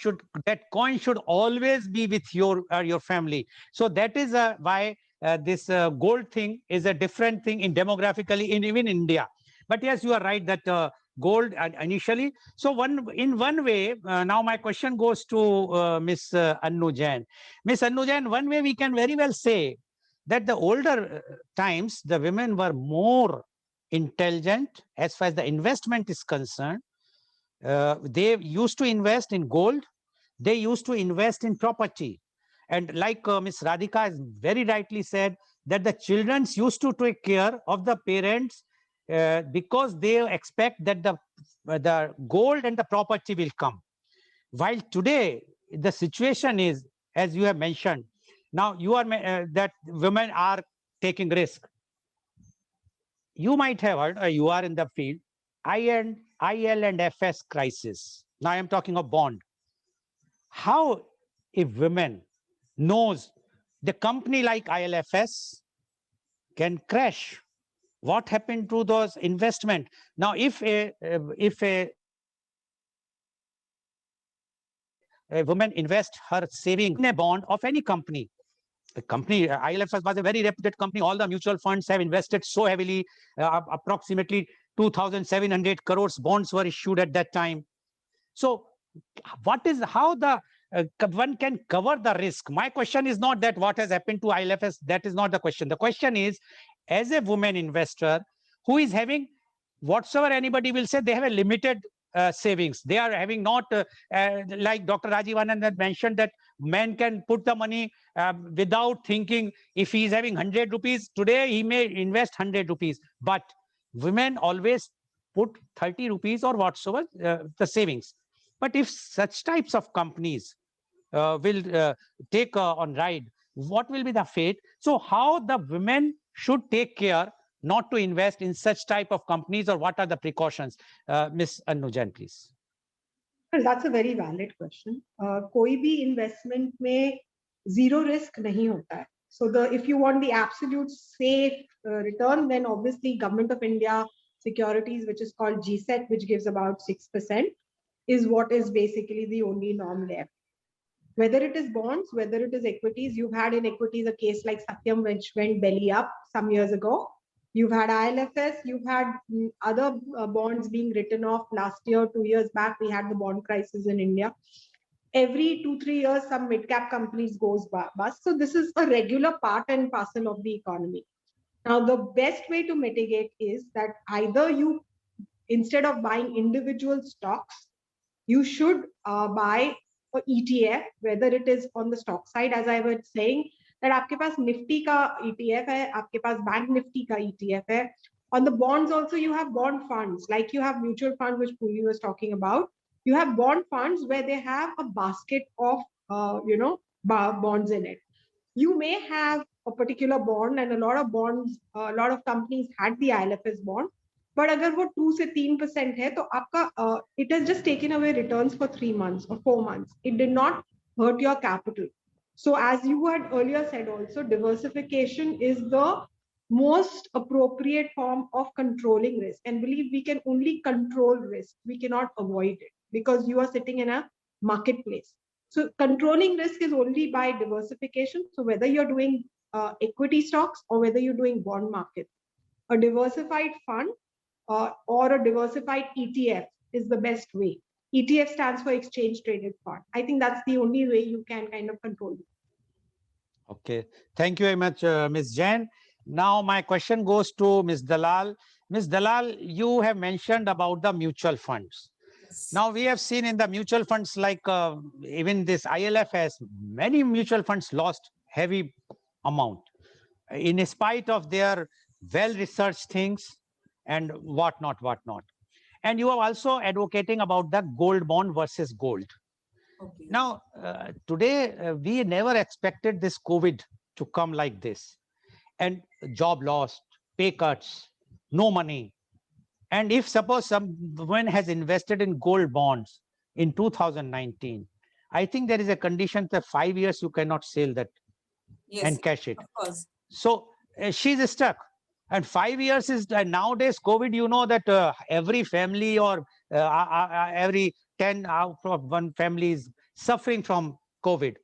coin should always be with your family. So that is why this gold thing is a different thing in demographically in even India. But yes, you are right that gold initially. So in one way, now my question goes to Miss Annu Jain. Miss Annu Jain, one way we can very well say that the older times, the women were more intelligent as far as the investment is concerned. They used to invest in gold. They used to invest in property. And like Miss Radhika has very rightly said, that the children used to take care of the parents because they expect that the gold and the property will come. While today, the situation is, as you have mentioned, now you are that women are taking risk. You might have heard, you are in the field, IL and FS crisis. Now I am talking of bond. How if women knows the company like ILFS can crash? What happened to those investment? Now, if a woman invest her saving in a bond of any company, the company ILFS was a very reputed company. All the mutual funds have invested so heavily. Approximately 2,700 crores bonds were issued at that time. So how the one can cover the risk? My question is not that what has happened to ILFS. That is not the question. The question is, as a woman investor who is having whatsoever anybody will say, they have a limited savings. They are having not like Dr. Rajiv Anand had mentioned that men can put the money without thinking. If he is having 100 rupees today, he may invest 100 rupees. But women always put 30 rupees or whatsoever the savings. But if such types of companies will take on ride, what will be the fate? So how the women should take care not to invest in such type of companies, or what are the precautions? Miss Annu Jain, please. Well, that's a very valid question. कोई भी investment में zero risk नहीं होता है. So if you want the absolute safe return, then obviously Government of India securities, which is called GSET, which gives about 6%, is what is basically the only norm left. Whether it is bonds, whether it is equities, you've had in equities a case like Satyam, which went belly up some years ago. You've had ILFS, you've had other bonds being written off last year, 2 years back, we had the bond crisis in India. Every 2-3 years, some mid-cap companies goes bust. So this is a regular part and parcel of the economy. Now, the best way to mitigate is that either you, instead of buying individual stocks, you should buy an ETF, whether it is on the stock side, as I was saying, that आपके पास Nifty का ETF है, आपके पास Bank Nifty का ETF है. On the bonds also, you have bond funds, like you have mutual funds, which Puri was talking about. You have bond funds where they have a basket of, bonds in it. You may have a particular bond, and a lot of bonds, a lot of companies had the ILFS bond. But अगर वो 2 से 3% है, तो आपका it has just taken away returns for 3 months or 4 months. It did not hurt your capital. So as you had earlier said also, diversification is the most appropriate form of controlling risk. And believe we can only control risk. We cannot avoid it because you are sitting in a marketplace. So controlling risk is only by diversification. So whether you're doing equity stocks or whether you're doing bond market, a diversified fund or a diversified ETF is the best way. ETF stands for exchange traded fund. I think that's the only way you can kind of control it. Okay, thank you very much, Ms. Jain. Now my question goes to Ms. Dalal. Ms. Dalal, you have mentioned about the mutual funds. Yes. Now we have seen in the mutual funds, like even this ILF has many mutual funds lost heavy amount in spite of their well-researched things and whatnot. And you are also advocating about the gold bond versus gold. Okay. Now, today, we never expected this COVID to come like this. And job lost, pay cuts, no money. And if suppose someone has invested in gold bonds in 2019, I think there is a condition that 5 years you cannot sell that Yes, and cash it. of course. So she's stuck. And 5 years is nowadays COVID, you know that every family or every 10 out of one family is suffering from COVID.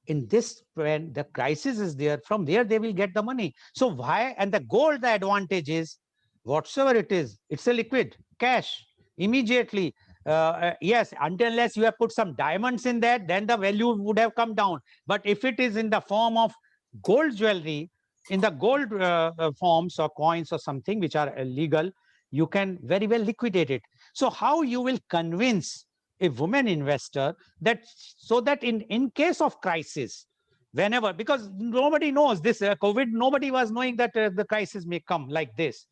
In this, when the crisis is there, from there they will get the money. So why? And the gold, the advantage is whatsoever it is, it's a liquid cash immediately. Yes, unless you have put some diamonds in that, then the value would have come down. But if it is in the form of gold jewelry, in the gold forms or coins or something which are illegal, you can very well liquidate it. So how you will convince a woman investor that so that in case of crisis, whenever, because nobody knows this COVID, nobody was knowing that the crisis may come like this.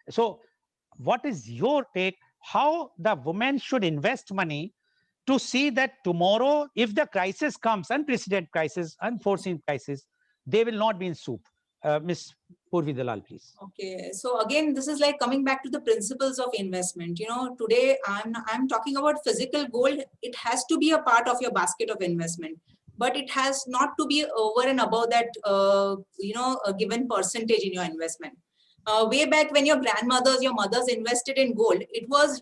So what is your take, how the woman should invest money to see that tomorrow, if the crisis comes, unprecedented crisis, unforeseen crisis, they will not be in soup? Miss Purvi Dalal, please. Okay, so again, this is like coming back to the principles of investment. You know, today I'm talking about physical gold. It has to be a part of your basket of investment, but it has not to be over and above that. A given percentage in your investment. Way back when your grandmothers, your mothers invested in gold, it was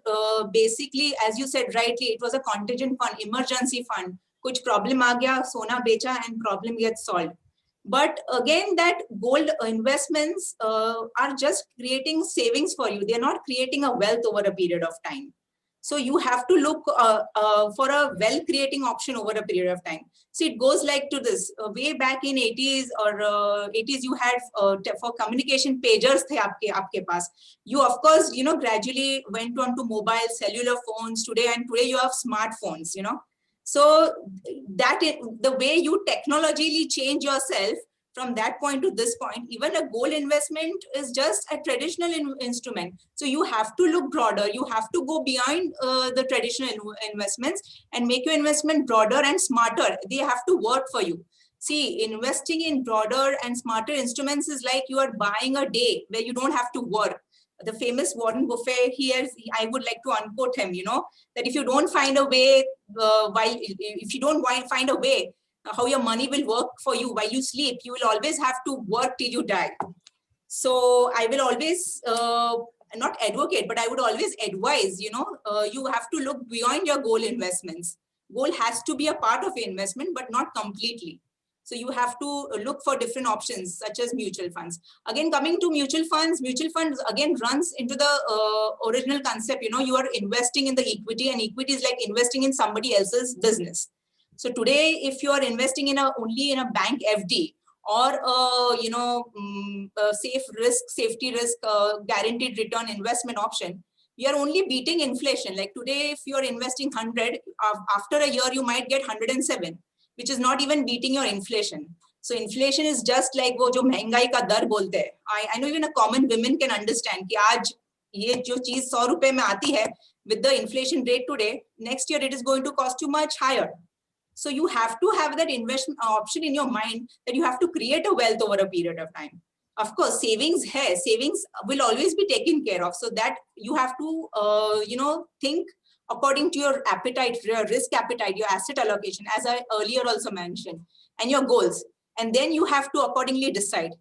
basically, as you said rightly, it was a contingent fund, emergency fund. Kuch problem aa gaya, sona becha, and problem gets solved. But again, that gold investments are just creating savings for you. They're not creating a wealth over a period of time. So you have to look for a wealth creating option over a period of time. See, it goes like to this. Way back in 80s or 80s, you had for communication pagers the aapke paas. You, of course, gradually went on to mobile, cellular phones today, and today you have smartphones, So that is the way you technologically change yourself from that point to this point. Even a gold investment is just a traditional instrument. So you have to look broader. You have to go beyond the traditional investments and make your investment broader and smarter. They have to work for you. See, investing in broader and smarter instruments is like you are buying a day where you don't have to work. The famous Warren Buffett, I would like to unquote him, that if you don't find a way, if you don't find a way how your money will work for you while you sleep, you will always have to work till you die. So I will always, not advocate, but I would always advise, you have to look beyond your gold investments. Gold has to be a part of your investment, but not completely. So you have to look for different options, such as mutual funds. Again, coming to mutual funds again runs into the original concept. You are investing in the equity, and equity is like investing in somebody else's business. So today, if you are investing in only in a bank FD or a safety risk, guaranteed return investment option, you are only beating inflation. Like today, if you are investing 100, after a year you might get 107. Which is not even beating your inflation. So inflation is just like wo jo महंगाई का दर बोलते हैं. I know even a common women can understand कि आज ये जो चीज 100 रुपए में आती है, with the inflation rate today, next year it is going to cost you much higher. So you have to have that investment option in your mind that you have to create a wealth over a period of time. Of course, savings will always be taken care of. So that you have to think according to your appetite, your risk appetite, your asset allocation, as I earlier also mentioned, and your goals. And then you have to accordingly decide.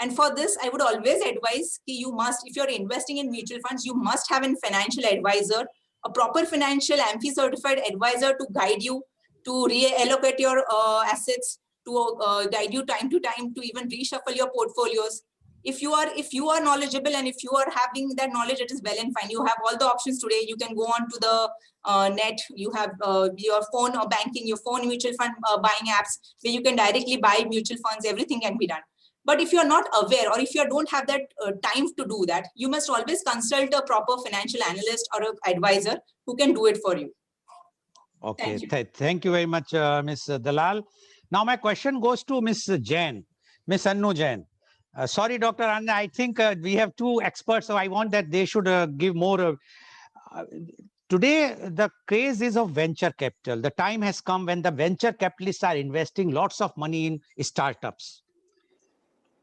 And for this, I would always advise you must, if you're investing in mutual funds, you must have a financial advisor, a proper financial AMFI certified advisor to guide you, to reallocate your assets, to guide you time to time, to even reshuffle your portfolios. If you are knowledgeable and if you are having that knowledge, it is well and fine. You have all the options today. You can go on to the net. You have your phone or banking, your phone mutual fund buying apps where you can directly buy mutual funds. Everything can be done. But if you're not aware, or if you don't have that time to do that, you must always consult a proper financial analyst or an advisor who can do it for you. Okay, Thank you. thank you very much, Ms. Dalal. Now my question goes to Ms. Jain, Ms. Annu Jain. Sorry, Dr. Anna, I think we have two experts, so I want that they should give more. Today, the craze is of venture capital. The time has come when the venture capitalists are investing lots of money in startups.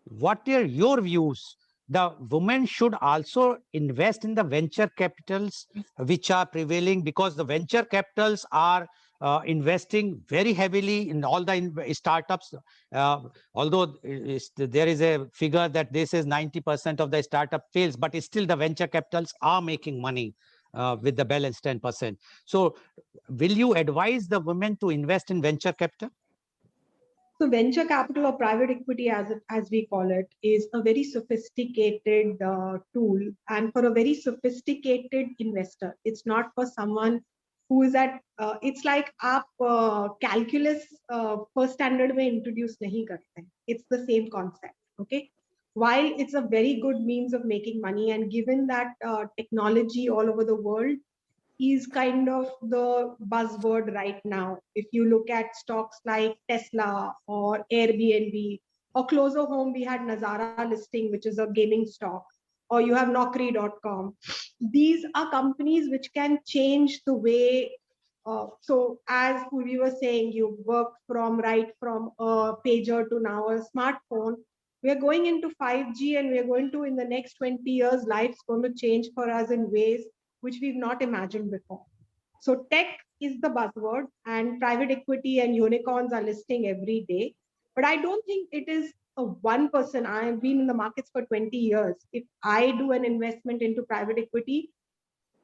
What are your views? The women should also invest in the venture capitals which are prevailing, because the venture capitals are investing very heavily in all the startups. Although there is a figure that this is 90% of the startup fails, but still the venture capitals are making money with the balance 10%. So will you advise the women to invest in venture capital? So venture capital or private equity, as we call it, is a very sophisticated tool, and for a very sophisticated investor. It's not for someone who is at. It's like आप calculus first standard में introduce नहीं करते. It's the same concept. Okay. While it's a very good means of making money, and given that technology all over the world is kind of the buzzword right now. If you look at stocks like Tesla or Airbnb, or closer home, we had Nazara listing, which is a gaming stock, or you have Naukri.com. These are companies which can change the way. So as we were saying, you work from a pager to now a smartphone. We are going into 5G, and we are going to, in the next 20 years, life's going to change for us in ways which we've not imagined before. So tech is the buzzword, and private equity and unicorns are listing every day. But I don't think it is a one person. I have been in the markets for 20 years. If I do an investment into private equity,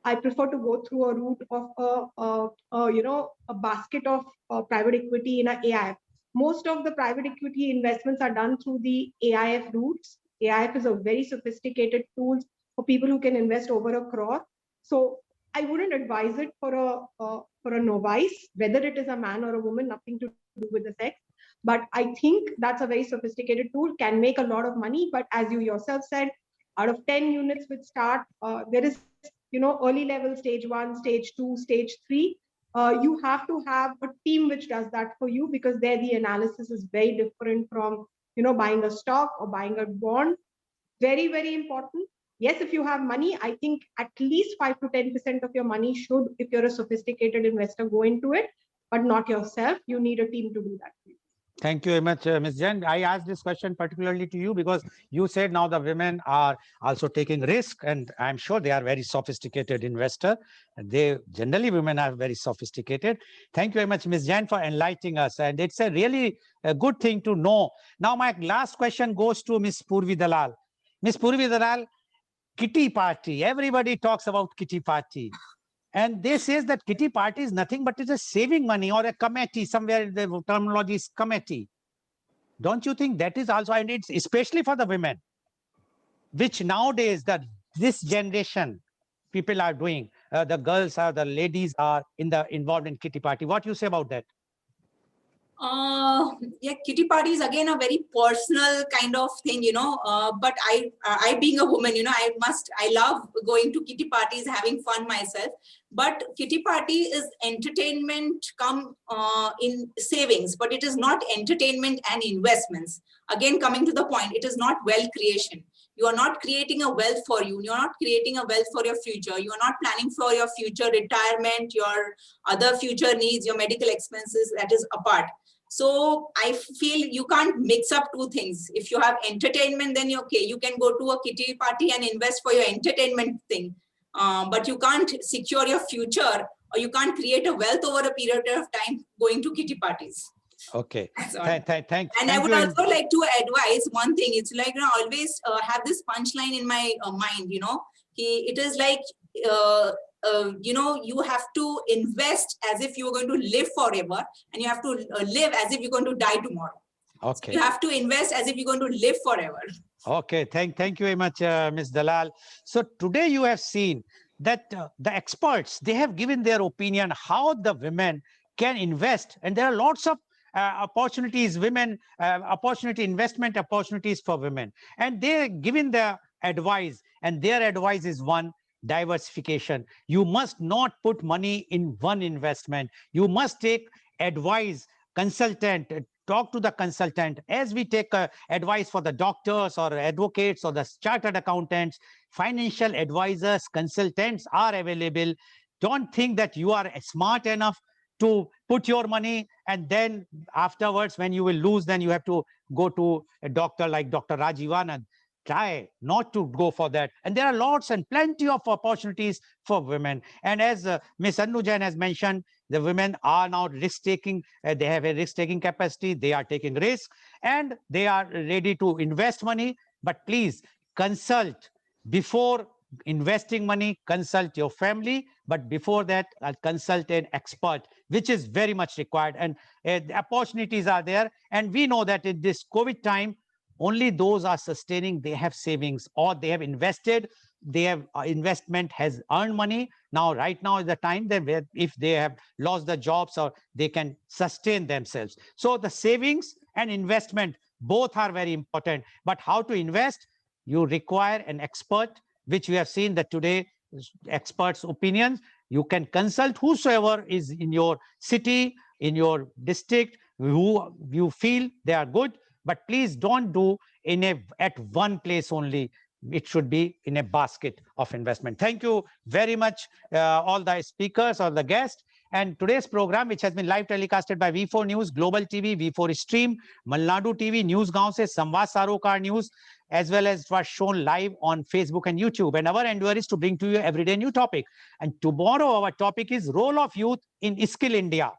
I prefer to go through a route of a basket of private equity in an AIF. Most of the private equity investments are done through the AIF routes. AIF is a very sophisticated tool for people who can invest over a crore. So I wouldn't advise it for a novice, whether it is a man or a woman, nothing to do with the sex. But I think that's a very sophisticated tool, can make a lot of money. But as you yourself said, out of 10 units which start, there is early level, stage 1, stage 2, stage 3. You have to have a team which does that for you, because there the analysis is very different from buying a stock or buying a bond. Very, very important. Yes, if you have money, I think at least 5 to 10% of your money should, if you're a sophisticated investor, go into it, but not yourself. You need a team to do that for you. Thank you very much, Ms. Jain. I asked this question particularly to you because you said now the women are also taking risk, and I'm sure they are very sophisticated investor. They generally, women are very sophisticated. Thank you very much, Ms. Jain, for enlightening us. And it's a really good thing to know. Now, my last question goes to Ms. Purvi Dalal. Ms. Purvi Dalal, kitty party. Everybody talks about kitty party. And they says that kitty party is nothing but it's a saving money or a committee. Somewhere the terminology is committee. Don't you think that is also, and it's especially for the women, which nowadays this generation people are doing. The girls are, the ladies are involved in kitty party. What you say about that? Yeah, kitty party is again a very personal kind of thing, but I being a woman, I love going to kitty parties, having fun myself. But kitty party is entertainment come in savings, but it is not entertainment and investments. Again, coming to the point, it is not wealth creation. You are not creating a wealth for you. You are not creating a wealth for your future. You are not planning for your future retirement, your other future needs, your medical expenses. That is apart. So I feel you can't mix up two things. If you have entertainment, then okay, you can go to a kitty party and invest for your entertainment thing. But you can't secure your future, or you can't create a wealth over a period of time going to kitty parties. Okay. Thank I would also like to advise one thing. It's like, always have this punchline in my mind, it is like you have to invest as if you're going to live forever, and you have to live as if you're going to die tomorrow. Okay. So you have to invest as if you're going to live forever. Okay, thank you very much, Ms. Dalal. So today you have seen that the experts, they have given their opinion how the women can invest, and there are lots of opportunities, investment opportunities for women, and they're given the advice, and their advice is one: diversification. You must not put money in one investment. You must take advice, consultant, talk to the consultant, as we take advice for the doctors or advocates or the chartered accountants. Financial advisors, consultants are available. Don't think that you are smart enough to put your money, and then afterwards when you will lose, then you have to go to a doctor like Dr. Rajiv. Try not to go for that. And there are lots and plenty of opportunities for women. And as Ms. Annu Jain has mentioned, the women are now risk-taking. They have a risk-taking capacity. They are taking risk, and they are ready to invest money. But please consult before investing money. Consult your family, but before that, consult an expert, which is very much required. And the opportunities are there. And we know that in this COVID time, only those are sustaining, they have savings or they have invested, they have investment has earned money. Now right now is the time that if they have lost the jobs, or they can sustain themselves. So the savings and investment both are very important. But how to invest? You require an expert, which we have seen that today experts opinions. You can consult whosoever is in your city, in your district, who you feel they are good. But please don't do at one place only. It should be in a basket of investment. Thank you very much, all the speakers, all the guests. And today's program, which has been live telecasted by V4 News, Global TV, V4 Stream, Malnadu TV, News Gaon se, Samvad Sarokar News, as well as was shown live on Facebook and YouTube. And our endeavor is to bring to you everyday new topic. And tomorrow our topic is role of youth in Skill India.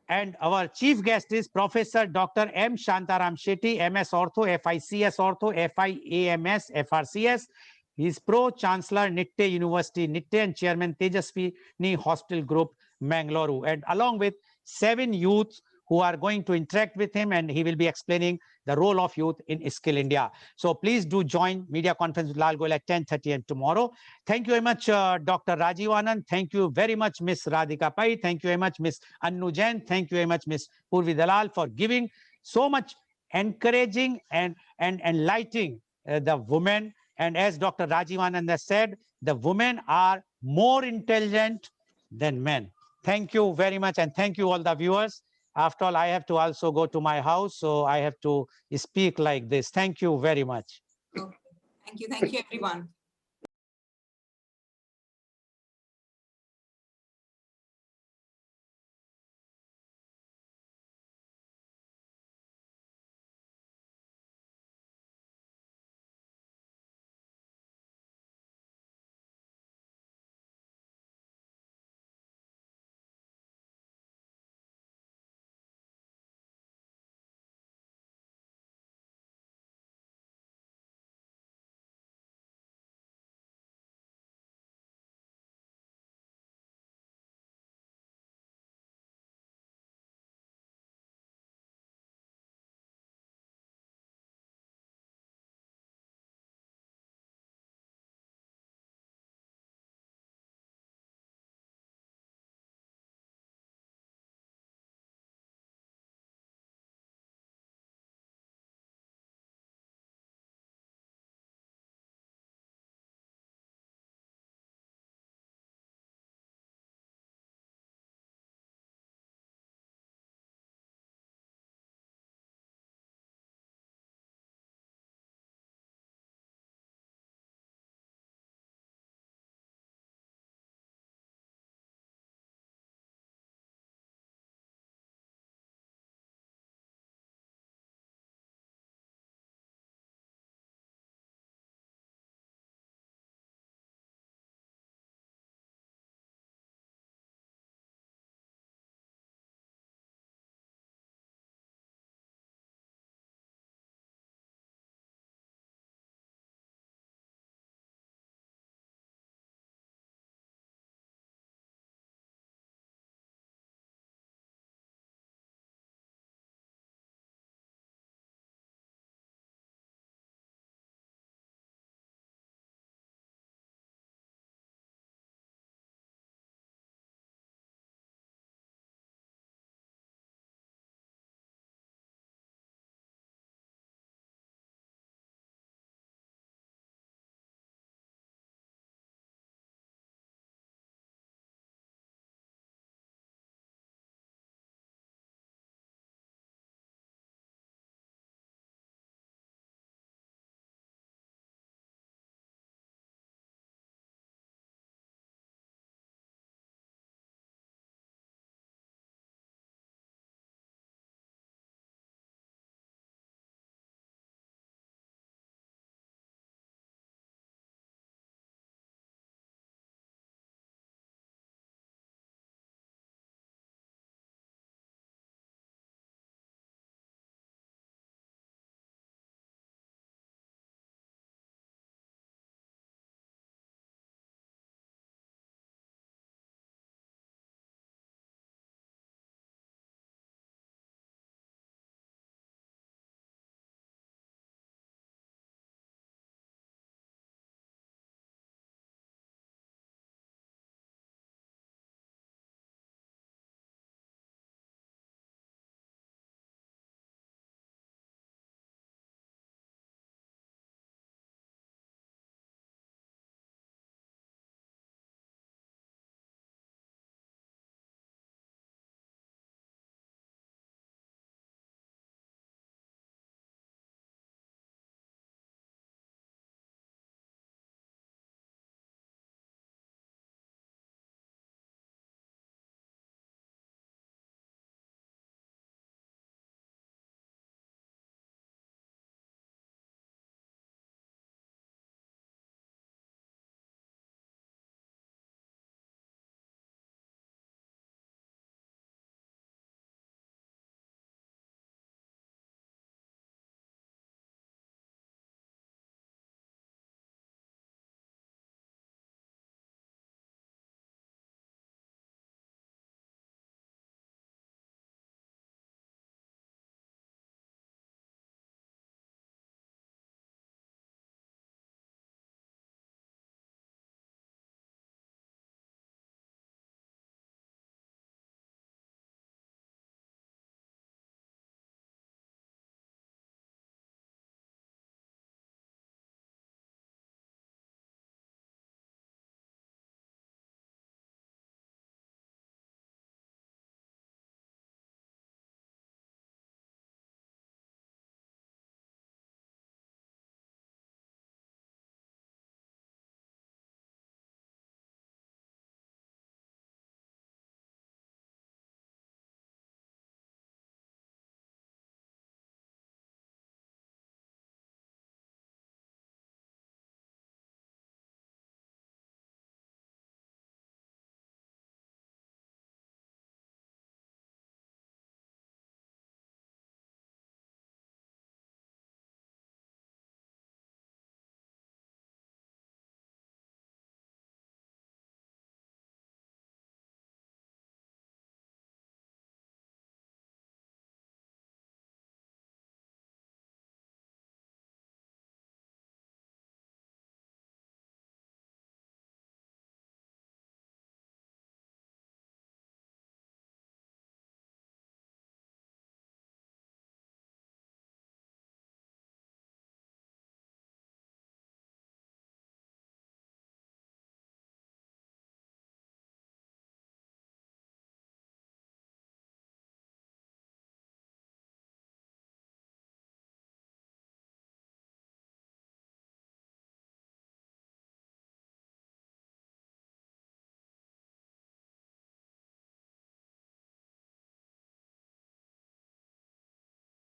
And our chief guest is Professor Dr. M. Shantaram Shetty, MS Ortho, FICS Ortho, FIAMS, FRCS. He is Pro-Chancellor, Nitte University, Nitte, and Chairman Tejaswini Hospital Group, Mangalore. And along with 7 youths who are going to interact with him, and he will be explaining the role of youth in Skill India. So please do join media conference with Lal Goel at 10:30 a.m. tomorrow. Thank you very much, Dr. Rajiv Anand. Thank you very much, Ms. Radhika Pai. Thank you very much, Ms. Annu Jain. Thank you very much, Ms. Purvi Dalal, for giving so much encouraging and enlightening the women. And as Dr. Rajiv Anand has said, the women are more intelligent than men. Thank you very much, and thank you all the viewers. After all, I have to also go to my house, so I have to speak like this. Thank you very much. Okay. Thank you everyone.